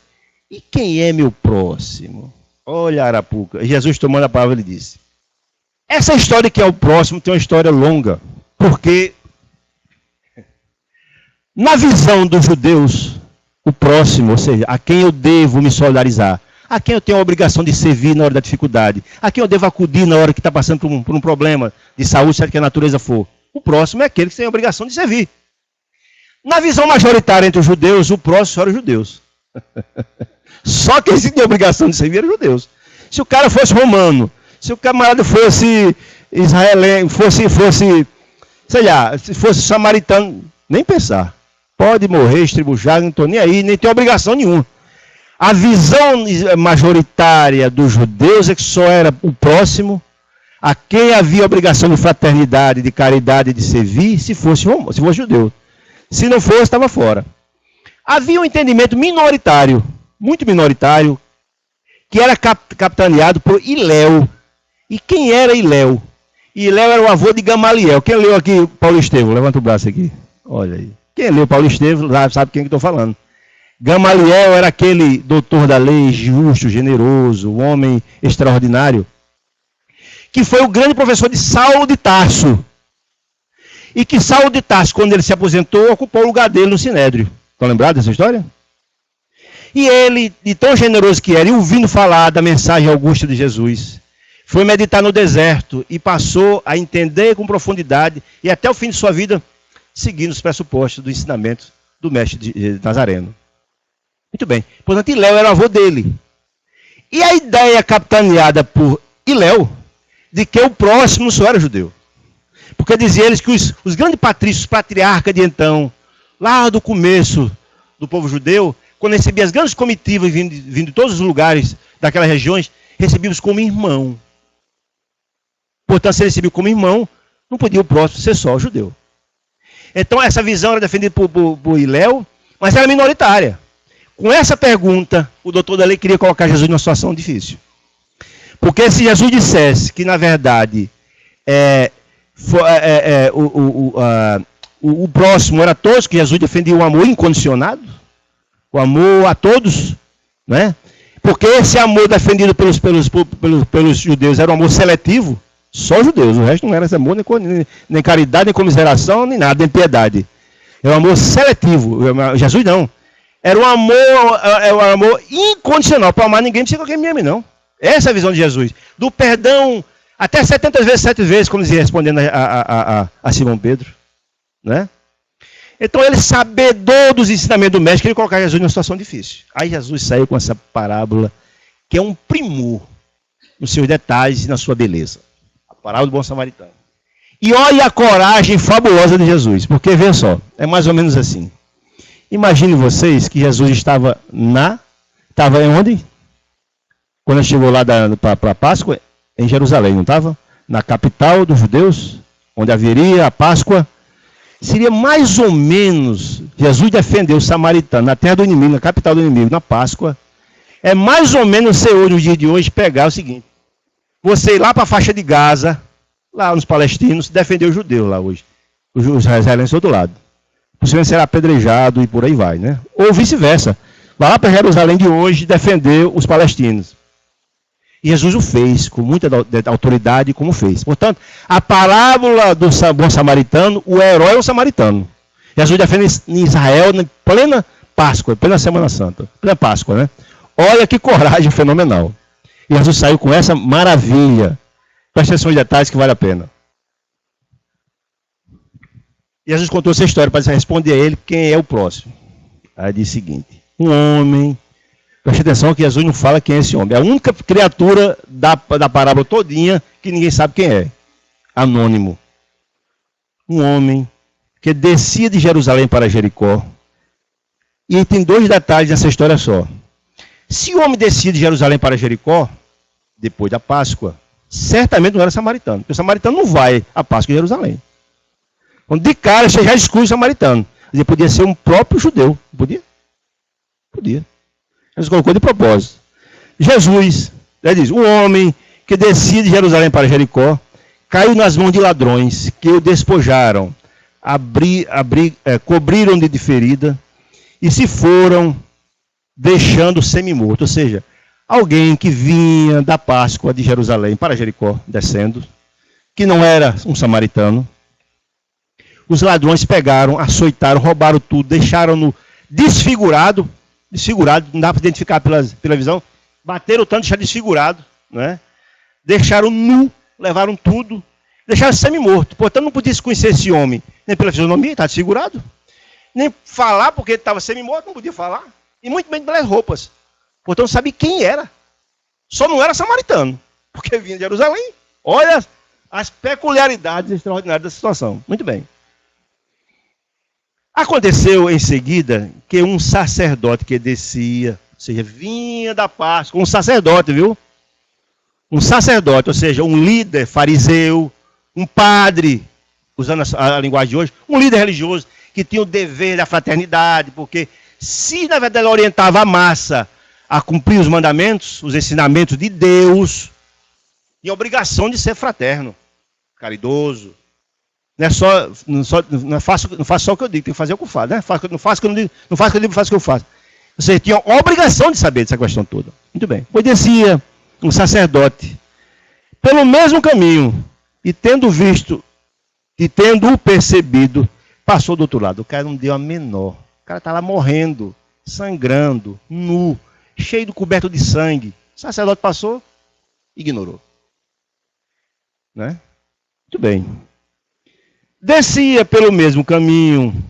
e quem é meu próximo? Olha a arapuca. Jesus, tomando a palavra, ele disse: essa história que é o próximo tem uma história longa, porque na visão dos judeus, o próximo, ou seja, a quem eu devo me solidarizar, a quem eu tenho a obrigação de servir na hora da dificuldade, a quem eu devo acudir na hora que está passando por um problema de saúde, seja que a natureza for, o próximo é aquele que tem a obrigação de servir. Na visão majoritária entre os judeus, o próximo era os judeus. Só quem tinha a obrigação de servir era os judeus. Se o cara fosse romano, se o camarada fosse israelense, sei lá, se fosse samaritano, nem pensar. Pode morrer, estribuchado, não estou nem aí, nem tem obrigação nenhuma. A visão majoritária dos judeus é que só era o próximo a quem havia obrigação de fraternidade, de caridade, de servir, se fosse judeu. Se não fosse, estava fora. Havia um entendimento minoritário, muito minoritário, que era capitaneado por Hilel. E quem era Hilel? Hilel era o avô de Gamaliel. Quem leu aqui Paulo Estevão? Levanta o braço aqui. Olha aí. Quem leu Paulo Estevão sabe quem que estou falando. Gamaliel era aquele doutor da lei, justo, generoso, um homem extraordinário, que foi o grande professor de Saulo de Tarso. E que Saulo de Tarso, quando ele se aposentou, ocupou o lugar dele no Sinédrio. Estão lembrados dessa história? E ele, de tão generoso que era, e ouvindo falar da mensagem augusta de Jesus, foi meditar no deserto e passou a entender com profundidade e até o fim de sua vida, seguindo os pressupostos do ensinamento do mestre de Nazareno. Muito bem. Portanto, Hilel era o avô dele. E a ideia capitaneada por Hilel, de que o próximo só era judeu. Porque dizia eles que os grandes patrícios, patriarcas de então, lá do começo do povo judeu, quando recebia as grandes comitivas vindo de todos os lugares daquelas regiões, recebiam-os como irmão. Portanto, se recebia como irmão, não podia o próximo ser só judeu. Então, essa visão era defendida por Hilel, mas era minoritária. Com essa pergunta, o doutor da lei queria colocar Jesus numa situação difícil. Porque se Jesus dissesse que, na verdade, o próximo era todos, que Jesus defendia o amor incondicionado, o amor a todos, né? Porque esse amor defendido pelos judeus era um amor seletivo, só judeus, o resto não era esse amor, nem caridade, nem comiseração, nem nada, nem piedade. Era um amor seletivo. Jesus não. Era um amor incondicional. Para amar ninguém, não precisa que alguém me ame, não. Essa é a visão de Jesus. Do perdão até 70 vezes, 7 vezes, como dizia, respondendo a Simão Pedro. Né? Então, ele, sabedor dos ensinamentos do mestre, queria colocar Jesus numa situação difícil. Aí Jesus saiu com essa parábola, que é um primor nos seus detalhes e na sua beleza. A parábola do bom samaritano. E olha a coragem fabulosa de Jesus. Porque, veja só, é mais ou menos assim. Imagine vocês que Jesus estava em onde? Quando ele chegou lá para a Páscoa, em Jerusalém, não estava? Na capital dos judeus, onde haveria a Páscoa. Seria mais ou menos, Jesus defendeu o samaritano na terra do inimigo, na capital do inimigo, na Páscoa. É mais ou menos você hoje, no dia de hoje, pegar o seguinte. Você ir lá para a faixa de Gaza, lá nos palestinos, defender os judeus lá hoje. Os israelenses do outro lado. Possivelmente será apedrejado e por aí vai, né? Ou vice-versa. Vai lá para Jerusalém de hoje defender os palestinos. E Jesus o fez com muita autoridade, como fez. Portanto, a parábola do bom samaritano, o herói é o samaritano. Jesus defende em Israel, na plena Páscoa, plena Semana Santa, plena Páscoa, né? Olha que coragem fenomenal. E Jesus saiu com essa maravilha. Presta atenção em detalhes que vale a pena. E Jesus contou essa história para responder a ele quem é o próximo. Aí diz o seguinte: um homem. Preste atenção que Jesus não fala quem é esse homem. É a única criatura da parábola todinha que ninguém sabe quem é. Anônimo. Um homem que descia de Jerusalém para Jericó. E tem 2 detalhes nessa história só. Se o homem descia de Jerusalém para Jericó, depois da Páscoa, certamente não era samaritano. Porque o samaritano não vai à Páscoa em Jerusalém. Quando de cara você já exclui o samaritano. Ele podia ser um próprio judeu. Podia? Podia. Jesus colocou de propósito. Jesus, ele diz, um homem que descia de Jerusalém para Jericó, caiu nas mãos de ladrões, que o despojaram, cobriram de ferida, e se foram, deixando semi-morto. Ou seja, alguém que vinha da Páscoa de Jerusalém para Jericó, descendo, que não era um samaritano. Os ladrões pegaram, açoitaram, roubaram tudo, deixaram-no desfigurado, não dá para identificar pela visão, bateram tanto, deixaram desfigurado, né? Deixaram nu, levaram tudo, deixaram semi-morto. Portanto, não podia se conhecer esse homem, nem pela fisionomia, estava desfigurado, nem falar, porque ele estava semi-morto, não podia falar, e muito menos pelas roupas. Portanto, não sabia quem era. Só não era samaritano, porque vinha de Jerusalém. Olha as peculiaridades extraordinárias da situação. Muito bem. Aconteceu em seguida que um sacerdote que descia, ou seja, vinha da Páscoa, um sacerdote, viu? Um sacerdote, ou seja, um líder fariseu, um padre, usando a linguagem de hoje, um líder religioso que tinha o dever da fraternidade, porque se na verdade ele orientava a massa a cumprir os mandamentos, os ensinamentos de Deus, tinha a obrigação de ser fraterno, caridoso. Não faço só o que eu digo, tem que fazer o que eu faço, né? Não faço o que eu digo, faço o que eu faço. Você tinha a obrigação de saber dessa questão toda. Muito bem. Pois descia um sacerdote pelo mesmo caminho, e tendo-o percebido, passou do outro lado. O cara não deu a menor. O cara está lá morrendo, sangrando, nu, cheio, coberto de sangue. O sacerdote passou, ignorou. Né? Muito bem. Descia pelo mesmo caminho,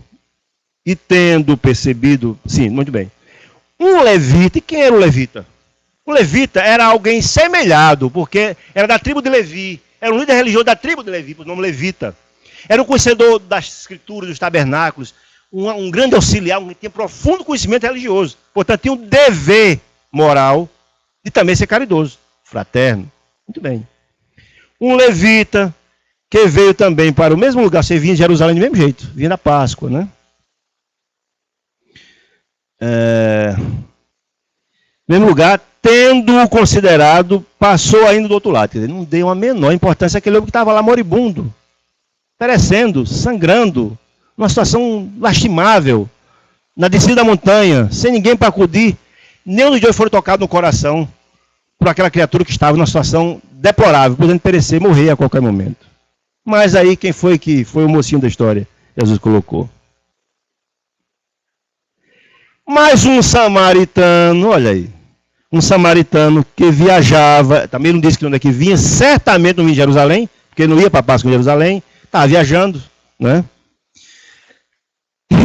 e tendo percebido, sim, muito bem, um levita. E quem era o levita? O levita era alguém semelhado, porque era da tribo de Levi, era um líder religioso da tribo de Levi, por nome levita. Era um conhecedor das escrituras, dos tabernáculos, um grande auxiliar, que tinha profundo conhecimento religioso. Portanto, tinha um dever moral de também ser caridoso, fraterno. Muito bem. Um levita que veio também para o mesmo lugar, você vinha de Jerusalém do mesmo jeito, vinha da Páscoa, né? Mesmo lugar, tendo-o considerado, passou ainda do outro lado. Quer dizer, não deu a menor importância àquele homem que estava lá moribundo, perecendo, sangrando, numa situação lastimável, na descida da montanha, sem ninguém para acudir. Nenhum dos dois foram tocados no coração por aquela criatura que estava numa situação deplorável, podendo perecer, morrer a qualquer momento. Mas aí quem foi que foi o mocinho da história? Jesus colocou. Mais um samaritano, olha aí. Um samaritano que viajava, também não disse que onde é que vinha, certamente não vinha de Jerusalém, porque não ia para a Páscoa em Jerusalém, estava viajando, né?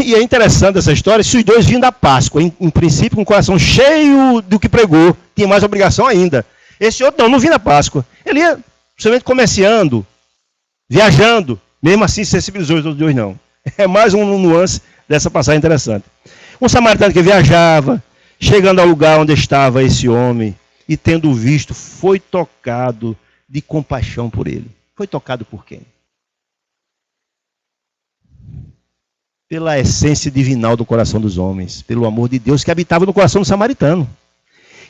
E é interessante essa história, se os dois vinham da Páscoa, em princípio com o coração cheio do que pregou, tinha mais obrigação ainda. Esse outro não vinha da Páscoa. Ele ia somente comerciando, viajando, mesmo assim sensibilizou os outros dois não. É mais um nuance dessa passagem interessante. Um samaritano que viajava, chegando ao lugar onde estava esse homem, e tendo visto, foi tocado de compaixão por ele. Foi tocado por quem? Pela essência divinal do coração dos homens, pelo amor de Deus que habitava no coração do samaritano.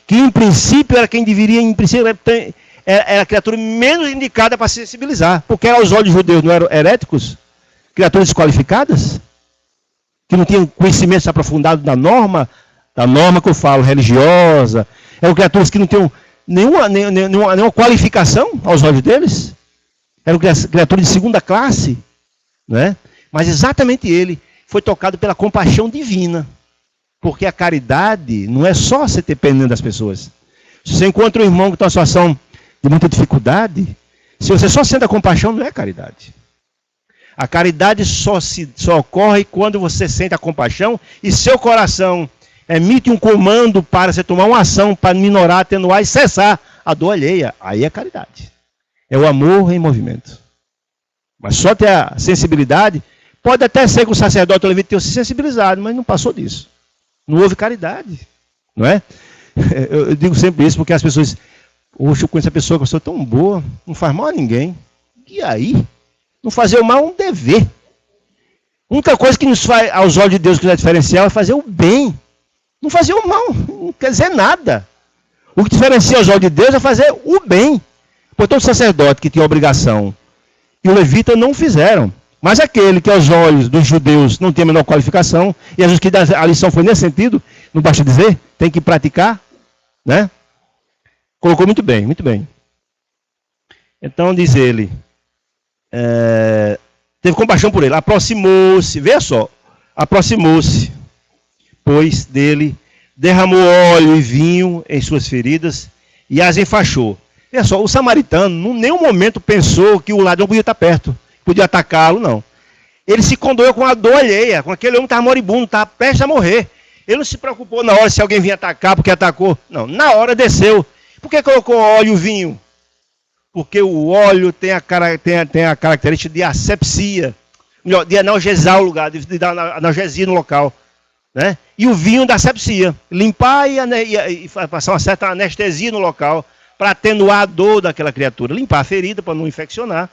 Que em princípio era quem deveria, era a criatura menos indicada para se sensibilizar, porque aos olhos judeus não eram heréticos, criaturas desqualificadas, que não tinham conhecimentos aprofundados da norma que eu falo, religiosa, eram criaturas que não tinham nenhuma qualificação aos olhos deles. Era criatura de segunda classe, né? Mas exatamente ele foi tocado pela compaixão divina. Porque a caridade não é só você ter pena das pessoas. Se você encontra um irmão que está em uma situação de muita dificuldade, se você só sente a compaixão, não é caridade. A caridade só ocorre quando você sente a compaixão e seu coração emite um comando para você tomar uma ação para minorar, atenuar e cessar a dor alheia. Aí é caridade. É o amor em movimento. Mas só ter a sensibilidade, pode até ser que o sacerdote ou o levita tenha se sensibilizado, mas não passou disso. Não houve caridade. Não é? Eu digo sempre isso porque as pessoas... Hoje eu conheço a pessoa que eu sou tão boa, não faz mal a ninguém. E aí? Não fazer o mal é um dever. A única coisa que nos faz, aos olhos de Deus, que nos é diferencial é fazer o bem. Não fazer o mal, não quer dizer nada. O que diferencia aos olhos de Deus é fazer o bem. Portanto, o sacerdote que tinha a obrigação e o levita não fizeram. Mas aquele que aos olhos dos judeus não tem a menor qualificação, e Jesus que a lição foi nesse sentido, não basta dizer, tem que praticar, né? Colocou muito bem, muito bem. Então diz ele, teve compaixão por ele, aproximou-se, veja só, aproximou-se, pois dele, derramou óleo e vinho em suas feridas e as enfaixou. Veja só, o samaritano em nenhum momento pensou que o ladrão podia estar perto, podia atacá-lo, não. Ele se condoeu com a dor alheia, com aquele homem que estava moribundo, estava prestes a morrer. Ele não se preocupou na hora se alguém vinha atacar, porque atacou. Não, na hora desceu. Por que colocou óleo e vinho? Porque o óleo tem a característica de asepsia, de analgesar o lugar, de dar analgesia no local. Né? E o vinho da asepsia, limpar e passar uma certa anestesia no local, para atenuar a dor daquela criatura, limpar a ferida para não infeccionar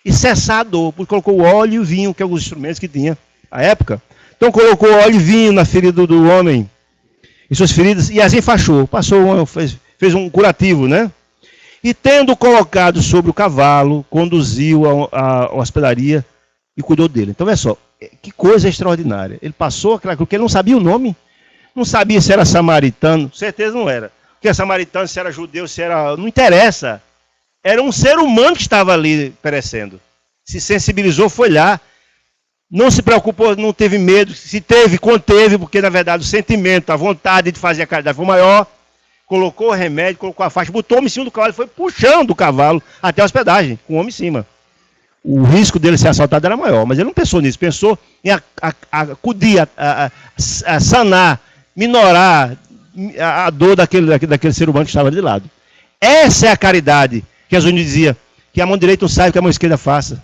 e cessar a dor, porque colocou o óleo e o vinho, que é os instrumentos que tinha à época. Então colocou óleo e vinho na ferida do homem, em suas feridas, e as enfaixou, fez um curativo, né? E tendo colocado sobre o cavalo, conduziu a hospedaria e cuidou dele. Então, olha só, que coisa extraordinária. Ele passou aquela coisa, porque ele não sabia o nome, não sabia se era samaritano, certeza não era. Porque é samaritano, se era judeu, se era... Não interessa. Era um ser humano que estava ali perecendo. Se sensibilizou, foi lá. Não se preocupou, não teve medo. Se teve, conteve, porque na verdade o sentimento, a vontade de fazer a caridade foi maior. Colocou o remédio, colocou a faixa, botou o homem em cima do cavalo e foi puxando o cavalo até a hospedagem, com o homem em cima. O risco dele ser assaltado era maior, mas ele não pensou nisso. Pensou em acudir, a sanar, minorar a dor daquele ser humano que estava ali de lado. Essa é a caridade que Jesus dizia, que a mão direita não sabe o que a mão esquerda faça.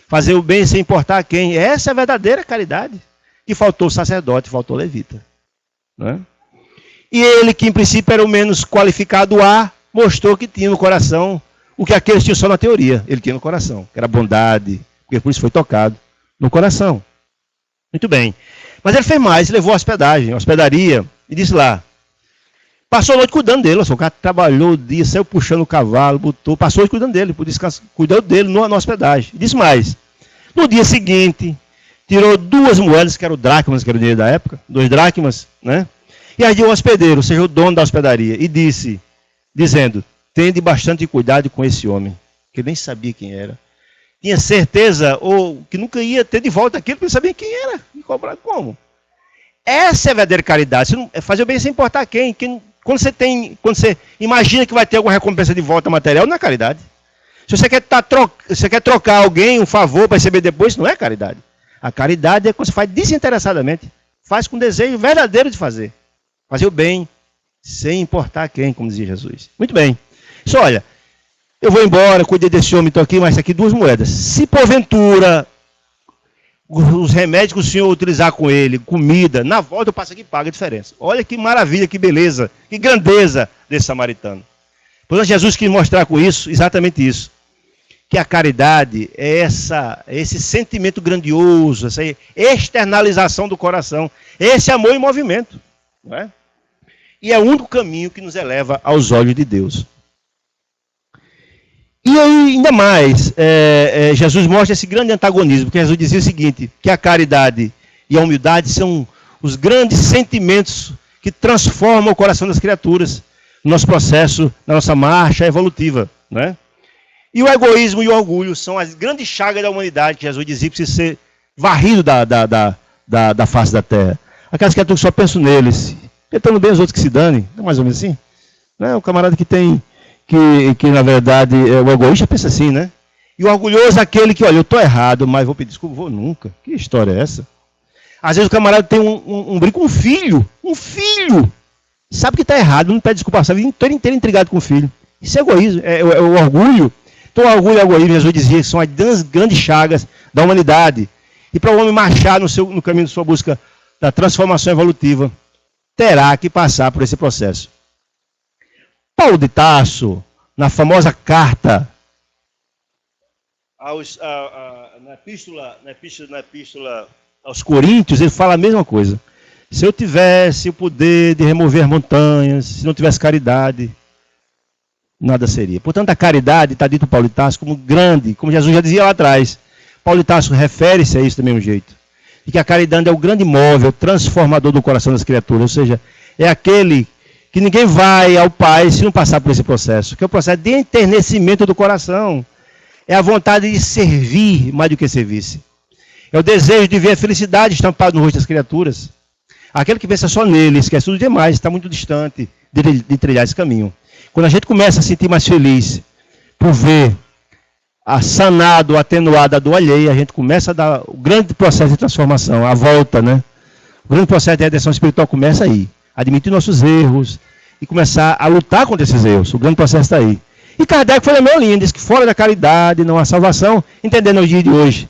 Fazer o bem sem importar a quem. Essa é a verdadeira caridade. E faltou o sacerdote, faltou o levita. Né? E ele, que em princípio era o menos qualificado mostrou que tinha no coração o que aqueles tinham só na teoria. Ele tinha no coração, que era bondade, porque por isso foi tocado no coração. Muito bem. Mas ele fez mais, levou a hospedaria, e disse lá, passou a noite cuidando dele. O cara trabalhou o dia, saiu puxando o cavalo, passou a noite cuidando dele, por descanso, cuidou dele na hospedagem. E disse mais, no dia seguinte, tirou 2 moedas, que eram dracmas, que era o dinheiro da época, 2 dracmas, né? E aí o hospedeiro, ou seja, o dono da hospedaria, e dizendo, tende bastante cuidado com esse homem, que nem sabia quem era. Tinha certeza, ou que nunca ia ter de volta aquilo, porque não sabia quem era, e cobrar como. Essa é a verdadeira caridade, é fazer o bem sem importar quem. Quando você imagina que vai ter alguma recompensa de volta material, não é caridade. Se você quer trocar alguém, um favor para receber depois, não é caridade. A caridade é quando você faz desinteressadamente, faz com desejo verdadeiro de fazer. Fazer o bem, sem importar quem, como dizia Jesus. Muito bem. Só olha, eu vou embora, cuidei desse homem, estou aqui, mas aqui 2 moedas. Se porventura os remédios que o senhor utilizar com ele, comida, na volta eu passo aqui e pago a diferença. Olha que maravilha, que beleza, que grandeza desse samaritano. Portanto, Jesus quis mostrar com isso, exatamente isso. Que a caridade é esse sentimento grandioso, essa externalização do coração, esse amor em movimento. Não é? E é o único caminho que nos eleva aos olhos de Deus. E aí, ainda mais, Jesus mostra esse grande antagonismo, porque Jesus dizia o seguinte, que a caridade e a humildade são os grandes sentimentos que transformam o coração das criaturas. no nosso processo, na nossa marcha evolutiva, né? E o egoísmo e o orgulho são as grandes chagas da humanidade que Jesus dizia que precisa ser varrido da face da terra. Aquelas criaturas que só pensam neles, tentando bem os outros que se danem, não é mais ou menos assim? Né? O camarada que na verdade, o egoísta pensa assim, né? E o orgulhoso é aquele que, olha, eu estou errado, mas vou pedir desculpa, vou nunca. Que história é essa? Às vezes o camarada tem um brinco, um filho, sabe que está errado, não pede desculpa, sabe? Inteiro intrigado com o filho. Isso é egoísmo, é o orgulho. Então o orgulho e o egoísmo, Jesus dizia, que são as grandes chagas da humanidade. E para o homem marchar no caminho de sua busca da transformação evolutiva, terá que passar por esse processo. Paulo de Tarso, na famosa carta, na epístola aos Coríntios, ele fala a mesma coisa. Se eu tivesse o poder de remover montanhas, se não tivesse caridade, nada seria. Portanto, a caridade, está dito Paulo de Tarso, como grande, como Jesus já dizia lá atrás. Paulo de Tarso refere-se a isso do mesmo jeito. E que a caridade é o grande móvel transformador do coração das criaturas. Ou seja, é aquele que ninguém vai ao Pai se não passar por esse processo. Que é o processo de enternecimento do coração. É a vontade de servir mais do que servir-se. É o desejo de ver a felicidade estampada no rosto das criaturas. Aquele que pensa só nele, esquece tudo demais, está muito distante de trilhar esse caminho. Quando a gente começa a se sentir mais feliz por ver sanado, atenuada a dor alheia, a gente começa a dar o grande processo de transformação, a volta, né? O grande processo de redenção espiritual começa aí. Admitir nossos erros e começar a lutar contra esses erros. O grande processo está aí. E Kardec foi na minha linha, disse que fora da caridade não há salvação, entendendo o dia de hoje.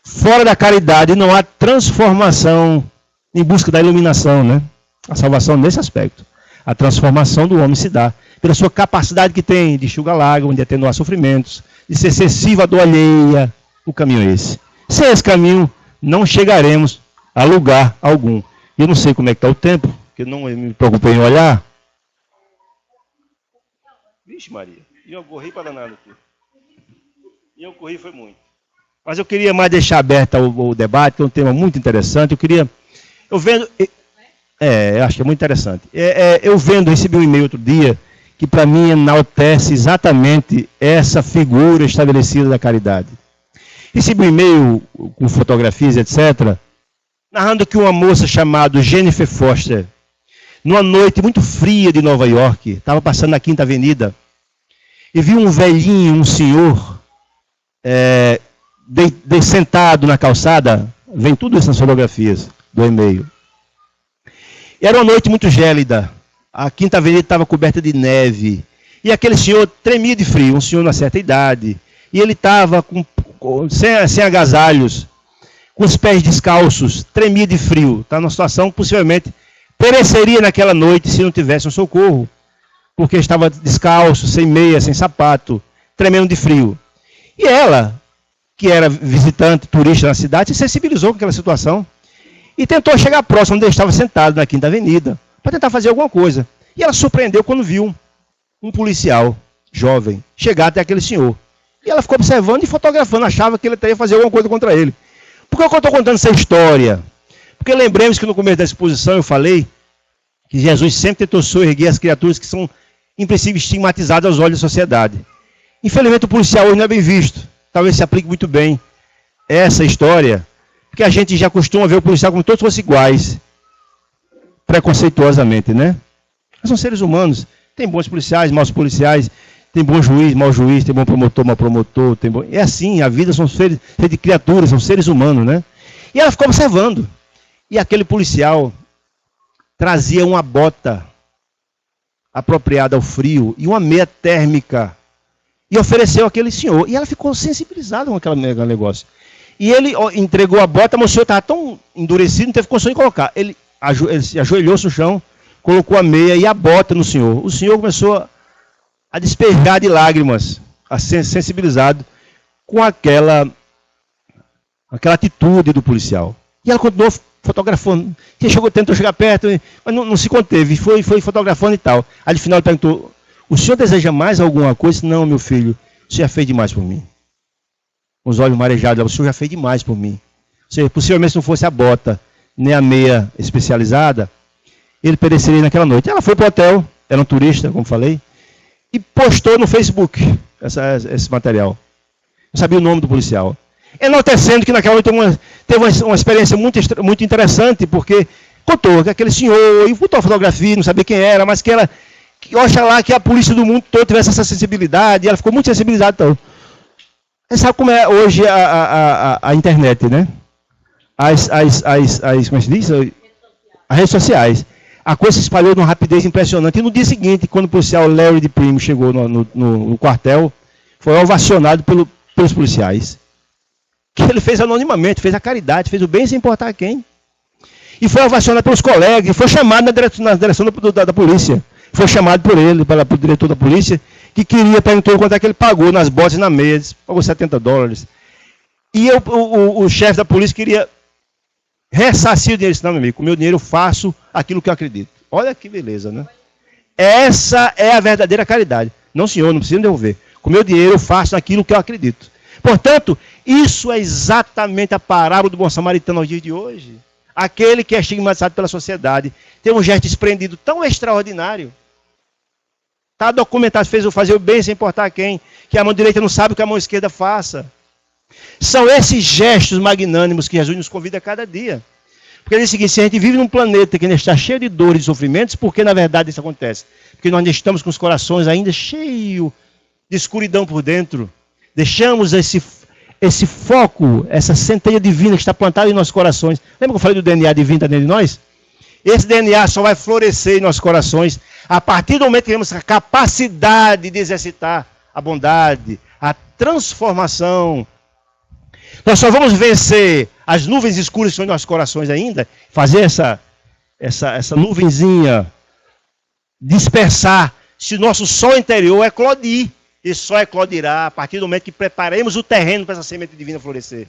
Fora da caridade não há transformação em busca da iluminação, né? A salvação nesse aspecto. A transformação do homem se dá pela sua capacidade que tem de enxugar lágrimas, de atenuar sofrimentos, de ser sensível à dor alheia. O caminho é esse. Sem esse caminho, não chegaremos a lugar algum. Eu não sei como é que está o tempo, porque eu não me preocupei em olhar. Vixe Maria, e eu corri para danado aqui. E eu corri foi muito. Mas eu queria mais deixar aberto o debate, que é um tema muito interessante. Eu acho que é muito interessante. Eu recebi um e-mail outro dia, que para mim enaltece exatamente essa figura estabelecida da caridade. Recebi um e-mail com fotografias, etc., narrando que uma moça chamada Jennifer Foster, numa noite muito fria de Nova York, estava passando na Quinta Avenida, e viu um velhinho, um senhor, sentado na calçada. Vem tudo isso nas fotografias do e-mail. E era uma noite muito gélida. A Quinta Avenida estava coberta de neve. E aquele senhor tremia de frio, um senhor na certa idade. E ele estava sem agasalhos, com os pés descalços, tremia de frio. Está numa situação que possivelmente pereceria naquela noite se não tivesse um socorro. Porque estava descalço, sem meia, sem sapato, tremendo de frio. E ela, que era visitante, turista na cidade, se sensibilizou com aquela situação e tentou chegar próximo onde ele estava sentado, na Quinta Avenida, para tentar fazer alguma coisa. E ela surpreendeu quando viu um policial jovem chegar até aquele senhor. E ela ficou observando e fotografando, achava que ele ia fazer alguma coisa contra ele. Por que eu estou contando essa história? Porque lembremos que no começo da exposição eu falei que Jesus sempre tentou soerguer as criaturas que são, em princípio, estigmatizadas aos olhos da sociedade. Infelizmente o policial hoje não é bem visto. Talvez se aplique muito bem essa história, porque a gente já costuma ver o policial como todos fossem iguais, preconceituosamente, né? Mas são seres humanos. Tem bons policiais, maus policiais, tem bom juiz, mau juiz, tem bom promotor, mau promotor. É assim, a vida são seres de criaturas, são seres humanos, né? E ela ficou observando. E aquele policial trazia uma bota apropriada ao frio e uma meia térmica e ofereceu àquele senhor. E ela ficou sensibilizada com aquele negócio. E ele entregou a bota, mas o senhor estava tão endurecido, não teve condição de colocar. Ele ajoelhou-se no chão, colocou a meia e a bota no senhor. O senhor começou a despejar de lágrimas, a ser sensibilizado com aquela atitude do policial. E ela continuou fotografando. Tentou chegar perto, mas não se conteve. Foi fotografando e tal. Aí no final ele perguntou: o senhor deseja mais alguma coisa? Não, meu filho, o senhor já fez demais por mim. Com os olhos marejados, o senhor já fez demais por mim. Ou seja, possivelmente se não fosse a bota, nem a meia especializada, ele pereceria naquela noite. Ela foi para o hotel, era um turista, como falei, e postou no Facebook esse material. Não sabia o nome do policial. Enaltecendo que naquela noite teve uma experiência muito interessante, porque contou que aquele senhor, e botou a fotografia, não sabia quem era, mas que oxalá que a polícia do mundo todo tivesse essa sensibilidade, e ela ficou muito sensibilizada. Então. Você sabe como é hoje a internet, né? Como é que se diz? As redes sociais. A coisa se espalhou de uma rapidez impressionante. E no dia seguinte, quando o policial Larry de Primo chegou no quartel, foi ovacionado pelos policiais. Que ele fez anonimamente, fez a caridade, fez o bem sem importar quem. E foi ovacionado pelos colegas, e foi chamado na direção da polícia. Foi chamado por ele, pelo diretor da polícia, que perguntou quanto é que ele pagou nas botas e na mesa. Pagou $70. E o chefe da polícia queria ressarcir o dinheiro. Disse, não, meu amigo, com o meu dinheiro eu faço aquilo que eu acredito. Olha que beleza, né? Essa é a verdadeira caridade. Não, senhor, não precisa devolver. Com o meu dinheiro eu faço aquilo que eu acredito. Portanto, isso é exatamente a parábola do bom samaritano aos dias de hoje. Aquele que é estigmatizado pela sociedade tem um gesto desprendido tão extraordinário. Está documentado, fez o fazer o bem sem importar quem, que a mão direita não sabe o que a mão esquerda faça. São esses gestos magnânimos que Jesus nos convida a cada dia. Porque ele diz o seguinte, se a gente vive num planeta que ainda está cheio de dores e sofrimentos, por que na verdade isso acontece? Porque nós ainda estamos com os corações ainda cheios de escuridão por dentro. Deixamos esse foco, essa centelha divina que está plantada em nossos corações. Lembra que eu falei do DNA divino dentro de nós? Esse DNA só vai florescer em nossos corações a partir do momento que temos a capacidade de exercitar a bondade, a transformação. Nós só vamos vencer as nuvens escuras que estão em nossos corações ainda, fazer essa nuvenzinha dispersar, se o nosso sol interior eclodir. E só eclodirá a partir do momento que preparemos o terreno para essa semente divina florescer.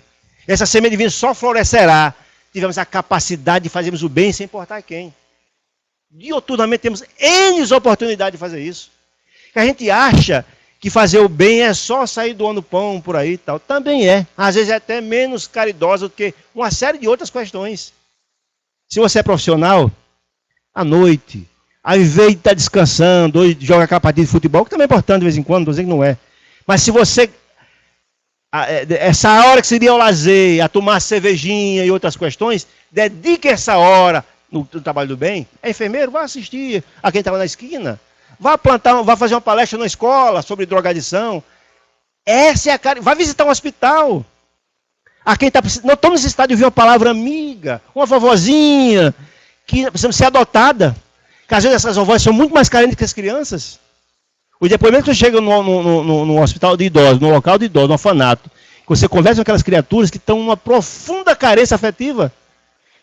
Essa semente divina só florescerá se tivermos a capacidade de fazermos o bem sem importar quem. Dioturnamente temos N oportunidades de fazer isso. Que a gente acha que fazer o bem é só sair doando pão por aí e tal. Também é. Às vezes é até menos caridosa do que uma série de outras questões. Se você é profissional, à noite, ao invés de estar descansando, ou joga aquela partida de futebol, que também é importante de vez em quando, não estou dizendo que não é. Mas se você, essa hora que seria o lazer, a tomar cervejinha e outras questões, dedique essa hora no trabalho do bem. É enfermeiro? Vá assistir a quem estava na esquina. Vá fazer uma palestra na escola sobre drogadição. Essa é a cara. Vá visitar um hospital. A quem está precisando. Não estamos necessitados de ouvir uma palavra amiga, uma vovozinha, que precisa ser adotada. Porque às vezes essas vovós são muito mais carentes que as crianças. O depoimento que você chega no hospital de idosos, no local de idosos, no orfanato, que você conversa com aquelas criaturas que estão numa profunda carência afetiva,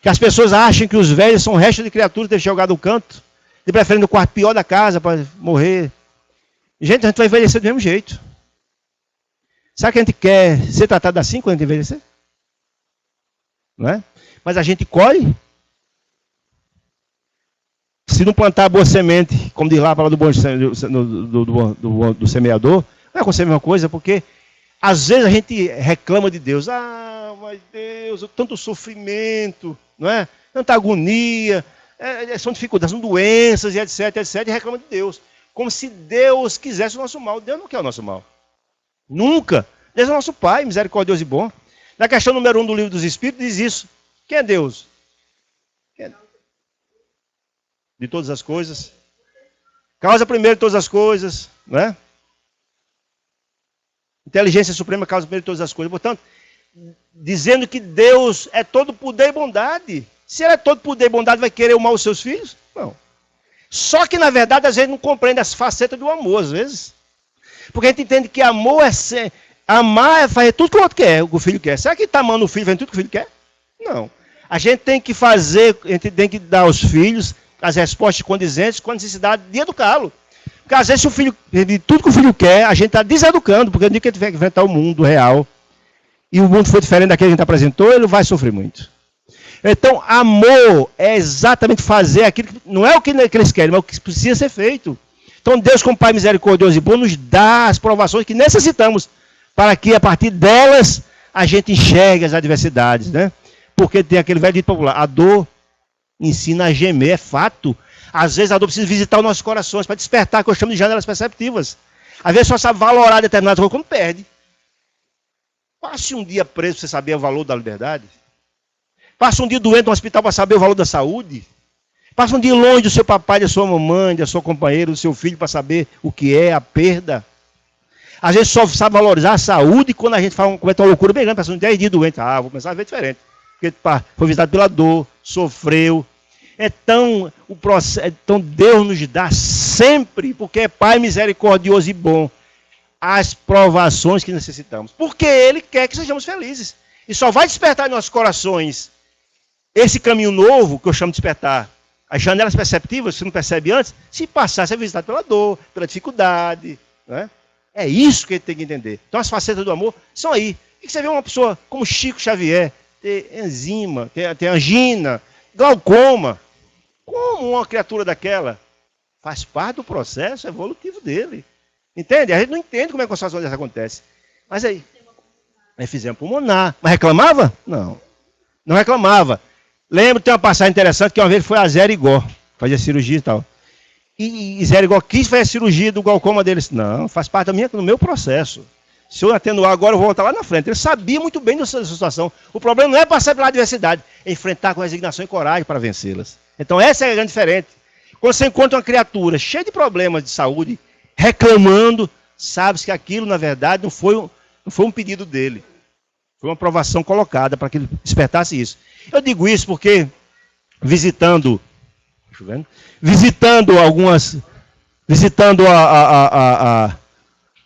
que as pessoas acham que os velhos são restos de criaturas que devem jogar no canto, de preferência no quarto pior da casa para morrer. Gente, a gente vai envelhecer do mesmo jeito. Será que a gente quer ser tratado assim quando a gente envelhecer? Não é? Mas a gente colhe. Se não plantar a boa semente, como diz lá a palavra do semeador, não vai acontecer a mesma coisa, porque às vezes a gente reclama de Deus. Ah, mas Deus, tanto sofrimento, não é? Tanta agonia, são dificuldades, são doenças e etc, etc, e reclama de Deus. Como se Deus quisesse o nosso mal. Deus não quer o nosso mal. Nunca. Deus é o nosso Pai, misericordioso e bom. Na questão número 1 do livro dos Espíritos diz isso. Quem é Deus? Quem é Deus? De todas as coisas. Causa primeiro de todas as coisas, não é? Inteligência suprema causa primeiro de todas as coisas. Portanto, dizendo que Deus é todo poder e bondade. Se ele é todo poder e bondade, vai querer o mal aos seus filhos? Não. Só que, na verdade, às vezes não compreende as facetas do amor, às vezes. Porque a gente entende que amor é ser... Amar é fazer tudo que o outro quer, o que o filho quer. Será que está amando o filho fazendo tudo que o filho quer? Não. A gente tem que fazer, a gente tem que dar aos filhos as respostas condizentes com a necessidade de educá-lo. Porque às vezes se o filho, de tudo que o filho quer, a gente está deseducando, porque no dia que ele tiver que enfrentar o mundo real, e o mundo for diferente daquele que a gente apresentou, ele vai sofrer muito. Então, amor é exatamente fazer aquilo que não é o que eles querem, mas o que precisa ser feito. Então, Deus, como Pai misericordioso e bom, nos dá as provações que necessitamos para que, a partir delas, a gente enxergue as adversidades, né? Porque tem aquele velho dito popular, a dor ensina a gemer, é fato. Às vezes a dor precisa visitar os nossos corações para despertar, que eu chamo de janelas perceptivas. Às vezes só sabe valorar determinadas coisas quando perde. Passe um dia preso para você saber o valor da liberdade. Passe um dia doente no hospital para saber o valor da saúde. Passe um dia longe do seu papai, da sua mamãe, da sua companheira, do seu filho para saber o que é a perda. Às vezes só sabe valorizar a saúde quando a gente comete uma loucura bem grande, passando 10 dias doente. Vou começar a ver diferente. Porque foi visitado pela dor, sofreu. Então Deus nos dá sempre, porque é Pai misericordioso e bom, as provações que necessitamos. Porque Ele quer que sejamos felizes. E só vai despertar em nossos corações esse caminho novo, que eu chamo de despertar, as janelas perceptivas, que você não percebe antes, se passar a ser visitado pela dor, pela dificuldade. Né? É isso que a gente tem que entender. Então as facetas do amor são aí. E você vê uma pessoa como Chico Xavier, ter enzima, ter angina, glaucoma. Como uma criatura daquela faz parte do processo evolutivo dele. Entende? A gente não entende como é que uma situação dessa acontece. Mas aí fizemos pulmonar. Mas reclamava? Não. Não reclamava. Lembro que tem uma passagem interessante que uma vez foi a Zé Rigó, fazia cirurgia e tal. E Zé Rigó quis fazer a cirurgia do glaucoma dele. Não, faz parte do meu processo. Se eu atenuar agora, eu vou voltar lá na frente. Ele sabia muito bem dessa situação. O problema não é passar pela adversidade, é enfrentar com resignação e coragem para vencê-las. Então essa é a grande diferença. Quando você encontra uma criatura cheia de problemas de saúde, reclamando, sabe-se que aquilo, na verdade, não foi um pedido dele. Foi uma provação colocada para que ele despertasse isso. Eu digo isso porque, visitando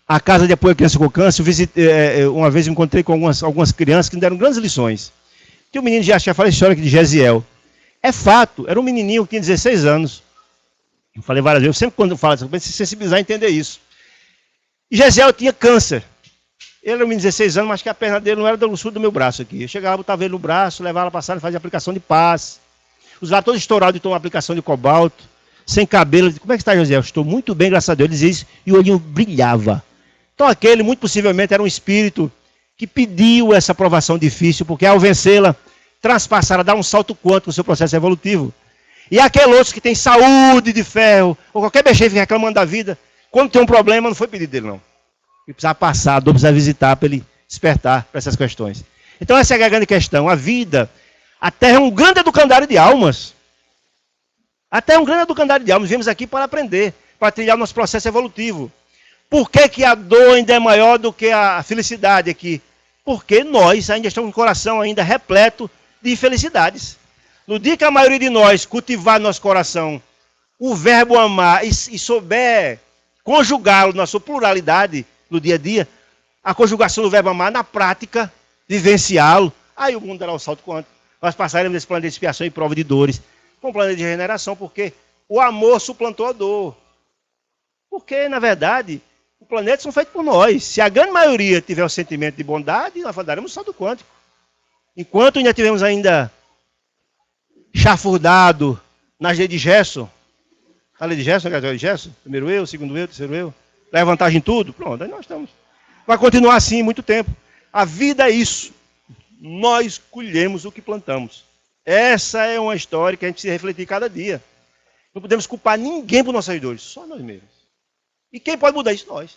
a casa de apoio à criança com câncer, uma vez encontrei com algumas crianças que me deram grandes lições. Tinha um menino, já falei a história aqui de Gesiel. É fato, era um menininho que tinha 16 anos. Eu falei várias vezes, sempre quando eu falo, você se sensibilizar a entender isso. E Gesiel tinha câncer. Ele era um menino de 16 anos, mas que a perna dele não era do sul do meu braço aqui. Eu chegava, botava ele no braço, levava ela para a sala e fazia aplicação de paz. Os lá todos estourados de tomar aplicação de cobalto, sem cabelo. Como é que está, Gesiel? Estou muito bem, graças a Deus. Ele dizia isso e o olhinho brilhava. Então aquele, muito possivelmente, era um espírito que pediu essa provação difícil, porque ao vencê-la, transpassar, dar um salto quântico no seu processo evolutivo. E aquele outro que tem saúde de ferro, ou qualquer bexefe reclamando da vida, quando tem um problema, não foi pedido dele, não. Ele precisava passar, a dor precisa visitar para ele despertar para essas questões. Então essa é a grande questão. A vida, a Terra é um grande educandário de almas. A Terra é um grande educandário de almas. Viemos aqui para aprender, para trilhar o nosso processo evolutivo. Por que a dor ainda é maior do que a felicidade aqui? Porque nós ainda estamos com o coração ainda repleto de infelicidades. No dia que a maioria de nós cultivar no nosso coração o verbo amar e souber conjugá-lo na sua pluralidade no dia a dia, a conjugação do verbo amar na prática, vivenciá-lo, aí o mundo dará um salto quântico. Nós passaremos desse plano de expiação e prova de dores para um plano de regeneração, porque o amor suplantou a dor. Porque, na verdade, o planeta são feitos por nós. Se a grande maioria tiver o sentimento de bondade, nós daremos um salto quântico. Enquanto ainda tivemos chafurdado nas leis de Gerson, a lei de Gerson, a lei de Gerson, primeiro eu, segundo eu, terceiro eu, leva vantagem em tudo, pronto, aí nós estamos. Vai continuar assim muito tempo. A vida é isso. Nós colhemos o que plantamos. Essa é uma história que a gente precisa refletir cada dia. Não podemos culpar ninguém por nossas dores, só nós mesmos. E quem pode mudar isso? Nós.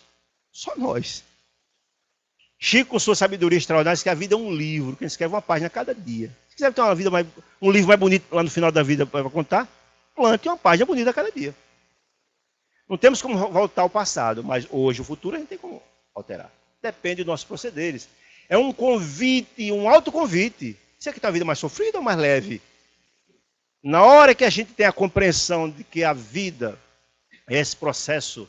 Só nós. Chico, com sua sabedoria extraordinária, diz que a vida é um livro, que a gente escreve uma página a cada dia. Se quiser ter um livro mais bonito lá no final da vida para contar, plante uma página bonita a cada dia. Não temos como voltar ao passado, mas hoje, o futuro, a gente tem como alterar. Depende dos nossos procederes. É um convite, um autoconvite. Você quer ter uma vida mais sofrida ou mais leve? Na hora que a gente tem a compreensão de que a vida é esse processo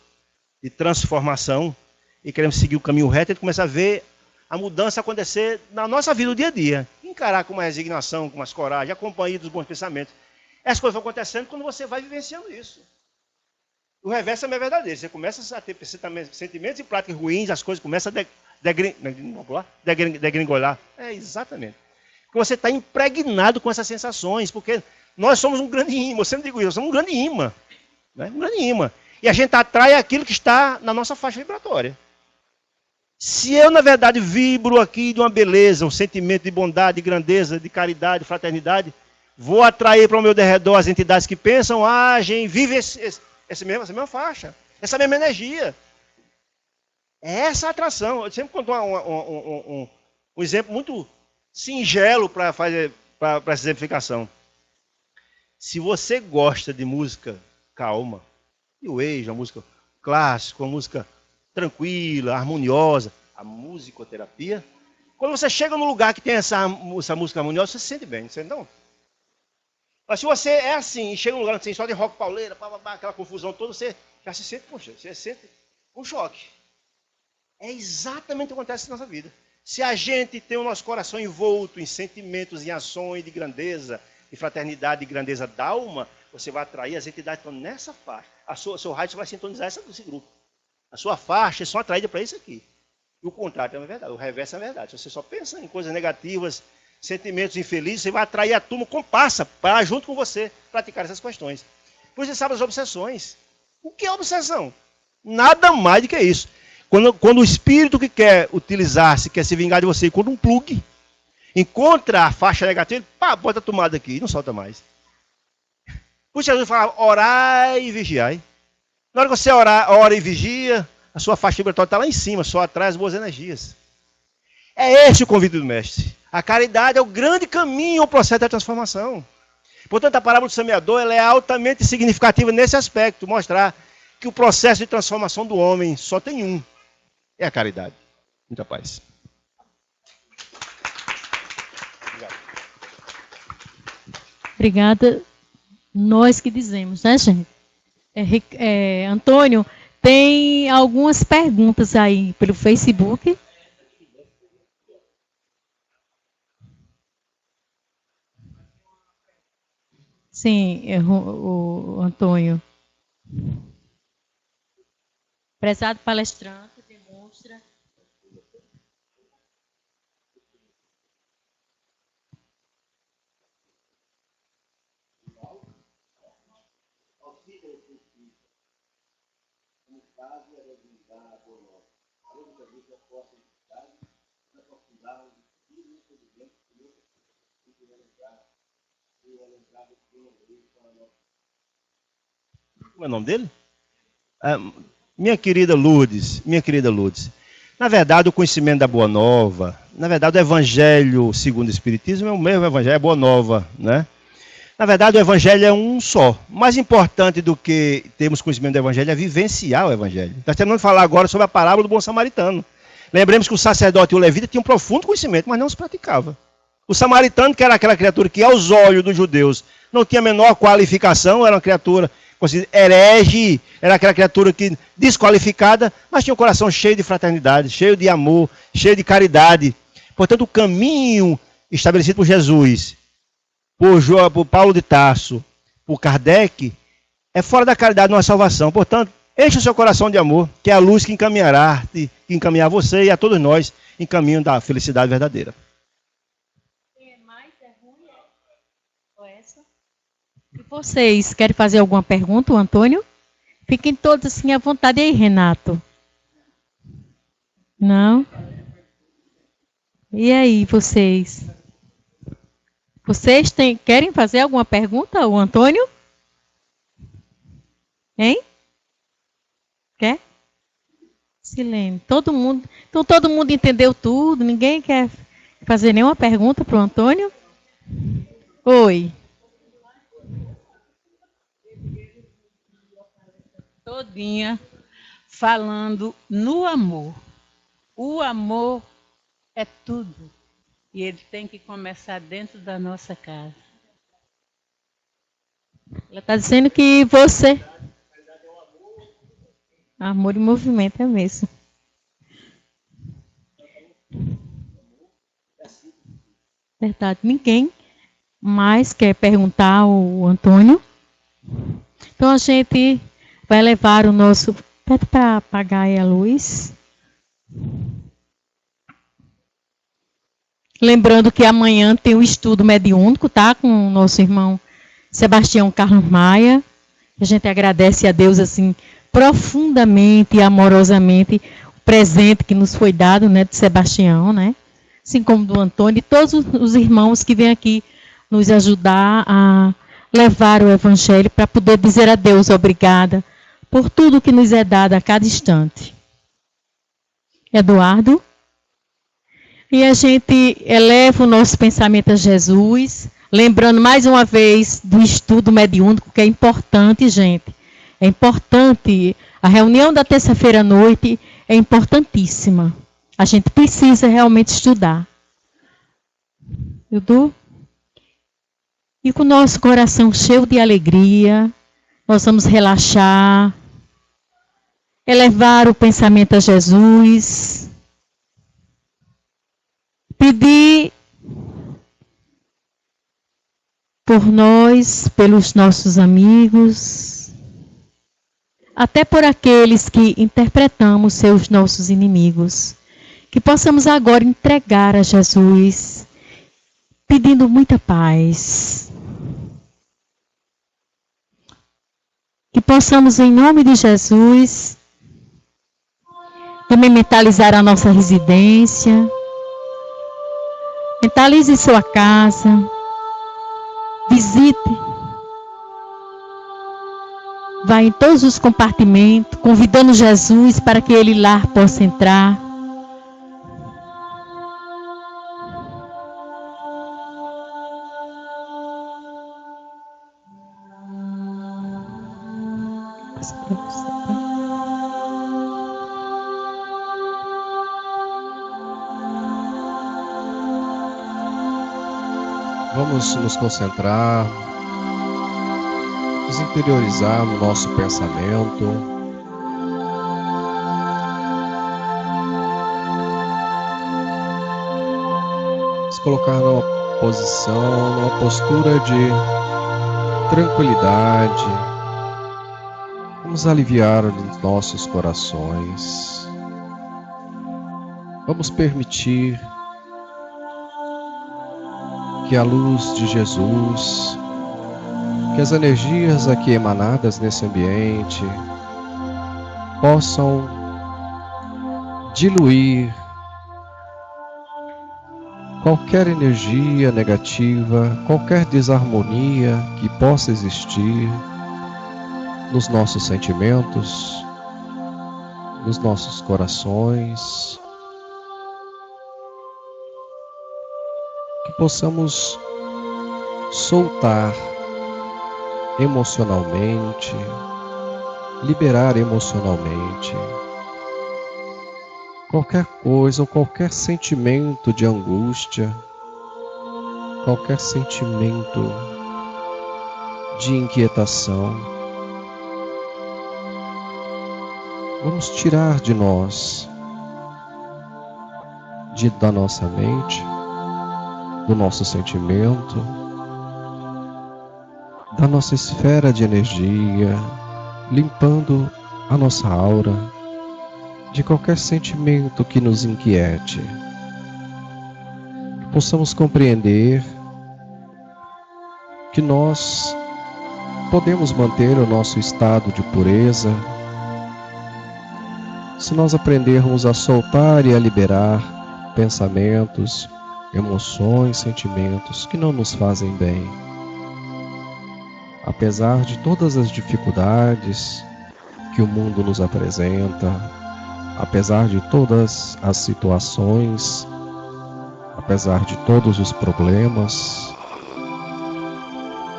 de transformação e queremos seguir o caminho reto, a gente começa a ver a mudança acontecer na nossa vida, no dia a dia. Encarar com uma resignação, com mais coragem, a companhia dos bons pensamentos. Essas coisas vão acontecendo quando você vai vivenciando isso. O reverso também é verdadeiro. Você começa a ter sentimentos e práticas ruins, as coisas começam a degringolar. É, exatamente. Porque você está impregnado com essas sensações, porque nós somos um grande imã. Eu sempre digo isso, nós somos um grande imã. Né? Um grande imã. E a gente atrai aquilo que está na nossa faixa vibratória. Se eu, na verdade, vibro aqui de uma beleza, um sentimento de bondade, de grandeza, de caridade, de fraternidade, Vou atrair para o meu derredor as entidades que pensam, agem, vivem essa mesma faixa, essa mesma energia. É essa a atração. Eu sempre conto um exemplo muito singelo para essa exemplificação. Se você gosta de música calma, New Age, uma música clássica, uma música tranquila, harmoniosa, a musicoterapia, quando você chega num lugar que tem essa música harmoniosa, você se sente bem, não sente não? Mas se você é assim, e chega num lugar que tem só de rock pauleira, aquela confusão toda, você já se sente, poxa, você sente um choque. É exatamente o que acontece na nossa vida. Se a gente tem o nosso coração envolto em sentimentos, em ações de grandeza, de fraternidade, de grandeza da alma, você vai atrair as entidades que estão nessa faixa. Seu rádio vai sintonizar esse grupo. A sua faixa é só atraída para isso aqui. E o contrário é verdade, o reverso é verdade. Se você só pensa em coisas negativas, sentimentos infelizes, você vai atrair a turma comparsa para junto com você praticar essas questões. Por isso você sabe as obsessões. O que é obsessão? Nada mais do que isso. Quando o espírito que quer utilizar-se, quer se vingar de você, quando um plug encontra a faixa negativa, ele bota a tomada aqui e não solta mais. Por isso Jesus fala, orai e vigiai. Na hora que você ora e vigia, a sua faixa vibratória está lá em cima, só atrai as boas energias. É esse o convite do mestre. A caridade é o grande caminho ao processo da transformação. Portanto, a parábola do semeador ela é altamente significativa nesse aspecto, mostrar que o processo de transformação do homem só tem um. É a caridade. Muita paz. Obrigada. Nós que dizemos, né, gente? Antônio, tem algumas perguntas aí pelo Facebook. Sim, o Antônio. Prezado palestrante, demonstra. Como é o nome dele? Minha querida Lourdes. Na verdade, o conhecimento da Boa Nova, na verdade, o Evangelho segundo o Espiritismo é o mesmo Evangelho, é a Boa Nova, né? Na verdade, o Evangelho é um só. Mais importante do que termos conhecimento do Evangelho é vivenciar o Evangelho. Nós terminamos de falar agora sobre a parábola do bom samaritano. Lembremos que o sacerdote e o levita tinham um profundo conhecimento, mas não os praticava. O samaritano, que era aquela criatura que, aos olhos dos judeus, não tinha a menor qualificação, era uma criatura herege, era aquela criatura que desqualificada, mas tinha um coração cheio de fraternidade, cheio de amor, cheio de caridade. Portanto, o caminho estabelecido por Jesus, por Paulo de Tarso, por Kardec, é fora da caridade, não é salvação. Portanto, enche o seu coração de amor, que é a luz que encaminhará, que encaminhar você e a todos nós em caminho da felicidade verdadeira. E vocês querem fazer alguma pergunta, o Antônio? Fiquem todos assim à vontade. E aí, Renato? Não? E aí, vocês? Vocês querem fazer alguma pergunta, o Antônio? Hein? Quer? Silêncio. Então todo mundo entendeu tudo? Ninguém quer fazer nenhuma pergunta para o Antônio? Oi. Todinha falando no amor. O amor é tudo. E ele tem que começar dentro da nossa casa. Ela está dizendo que você... Amor e movimento é mesmo. Verdade. Ninguém mais quer perguntar ao Antônio. Então a gente vai levar o nosso... Pede para apagar aí a luz. Lembrando que amanhã tem o estudo mediúnico, tá? Com o nosso irmão Sebastião Carlos Maia. A gente agradece a Deus assim profundamente e amorosamente o presente que nos foi dado, né, de Sebastião, né? Assim como do Antônio e todos os irmãos que vêm aqui nos ajudar a levar o Evangelho para poder dizer a Deus obrigada por tudo que nos é dado a cada instante. Eduardo? E a gente eleva o nosso pensamento a Jesus, lembrando mais uma vez do estudo mediúnico, que é importante, gente. É importante. A reunião da terça-feira à noite é importantíssima. A gente precisa realmente estudar. Edu? E com o nosso coração cheio de alegria, nós vamos relaxar, elevar o pensamento a Jesus, pedir por nós, pelos nossos amigos, até por aqueles que interpretamos ser os nossos inimigos, que possamos agora entregar a Jesus, pedindo muita paz. Que possamos, em nome de Jesus, também mentalizar a nossa residência. Mentalize sua casa. Visite. Vá em todos os compartimentos, convidando Jesus para que Ele lá possa entrar. Vamos nos concentrar, nos interiorizar no nosso pensamento. Nos colocar numa posição, numa postura de tranquilidade. Vamos aliviar os nossos corações. Vamos permitir que a luz de Jesus, que as energias aqui emanadas nesse ambiente possam diluir qualquer energia negativa, qualquer desarmonia que possa existir nos nossos sentimentos, nos nossos corações. Que possamos soltar emocionalmente, liberar emocionalmente qualquer coisa ou qualquer sentimento de angústia, qualquer sentimento de inquietação. Vamos tirar de nós, da nossa mente, do nosso sentimento, da nossa esfera de energia, limpando a nossa aura de qualquer sentimento que nos inquiete. Que possamos compreender que nós podemos manter o nosso estado de pureza se nós aprendermos a soltar e a liberar pensamentos, emoções, sentimentos que não nos fazem bem. Apesar de todas as dificuldades que o mundo nos apresenta, apesar de todas as situações, apesar de todos os problemas,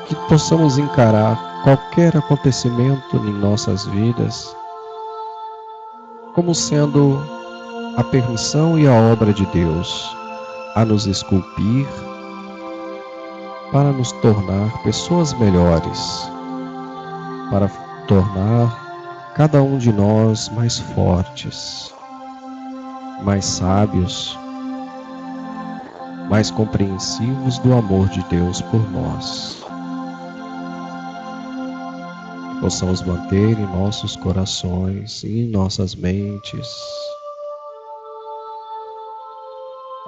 que possamos encarar qualquer acontecimento em nossas vidas como sendo a permissão e a obra de Deus a nos esculpir para nos tornar pessoas melhores, para tornar cada um de nós mais fortes, mais sábios, mais compreensivos do amor de Deus por nós. Que possamos manter em nossos corações e em nossas mentes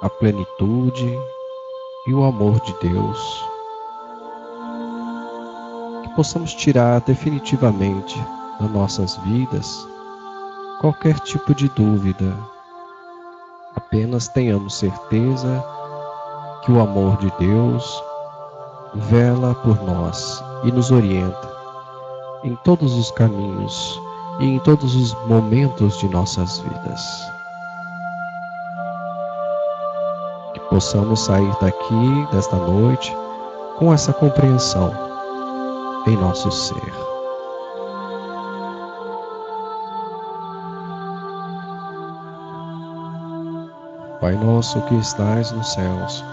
a plenitude e o amor de Deus. Que possamos tirar definitivamente das nossas vidas qualquer tipo de dúvida. Apenas tenhamos certeza que o amor de Deus vela por nós e nos orienta em todos os caminhos e em todos os momentos de nossas vidas. Que possamos sair daqui, desta noite, com essa compreensão em nosso ser. Pai nosso que estais nos céus,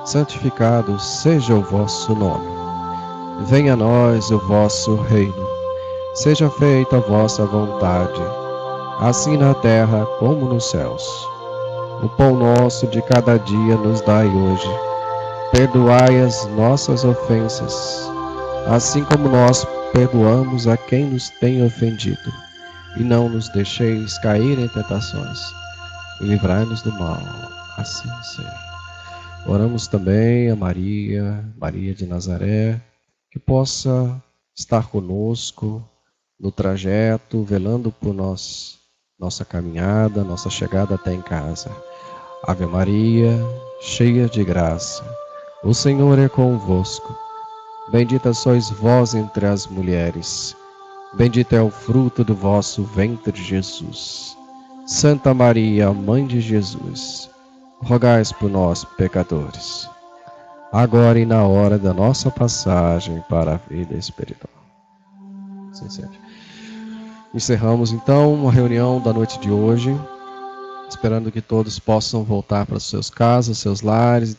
santificado seja o vosso nome. Venha a nós o vosso reino. Seja feita a vossa vontade, assim na terra como nos céus. O pão nosso de cada dia nos dai hoje. Perdoai as nossas ofensas, assim como nós perdoamos a quem nos tem ofendido. E não nos deixeis cair em tentações, e livrai-nos do mal. Assim seja. Oramos também a Maria, Maria de Nazaré, que possa estar conosco no trajeto, velando por nós, nossa caminhada, nossa chegada até em casa. Ave Maria, cheia de graça, o Senhor é convosco. Bendita sois vós entre as mulheres, bendito é o fruto do vosso ventre, Jesus. Santa Maria, Mãe de Jesus, rogai por nós, pecadores, agora e na hora da nossa passagem para a vida espiritual. Encerramos então a reunião da noite de hoje, esperando que todos possam voltar para suas casas, seus lares.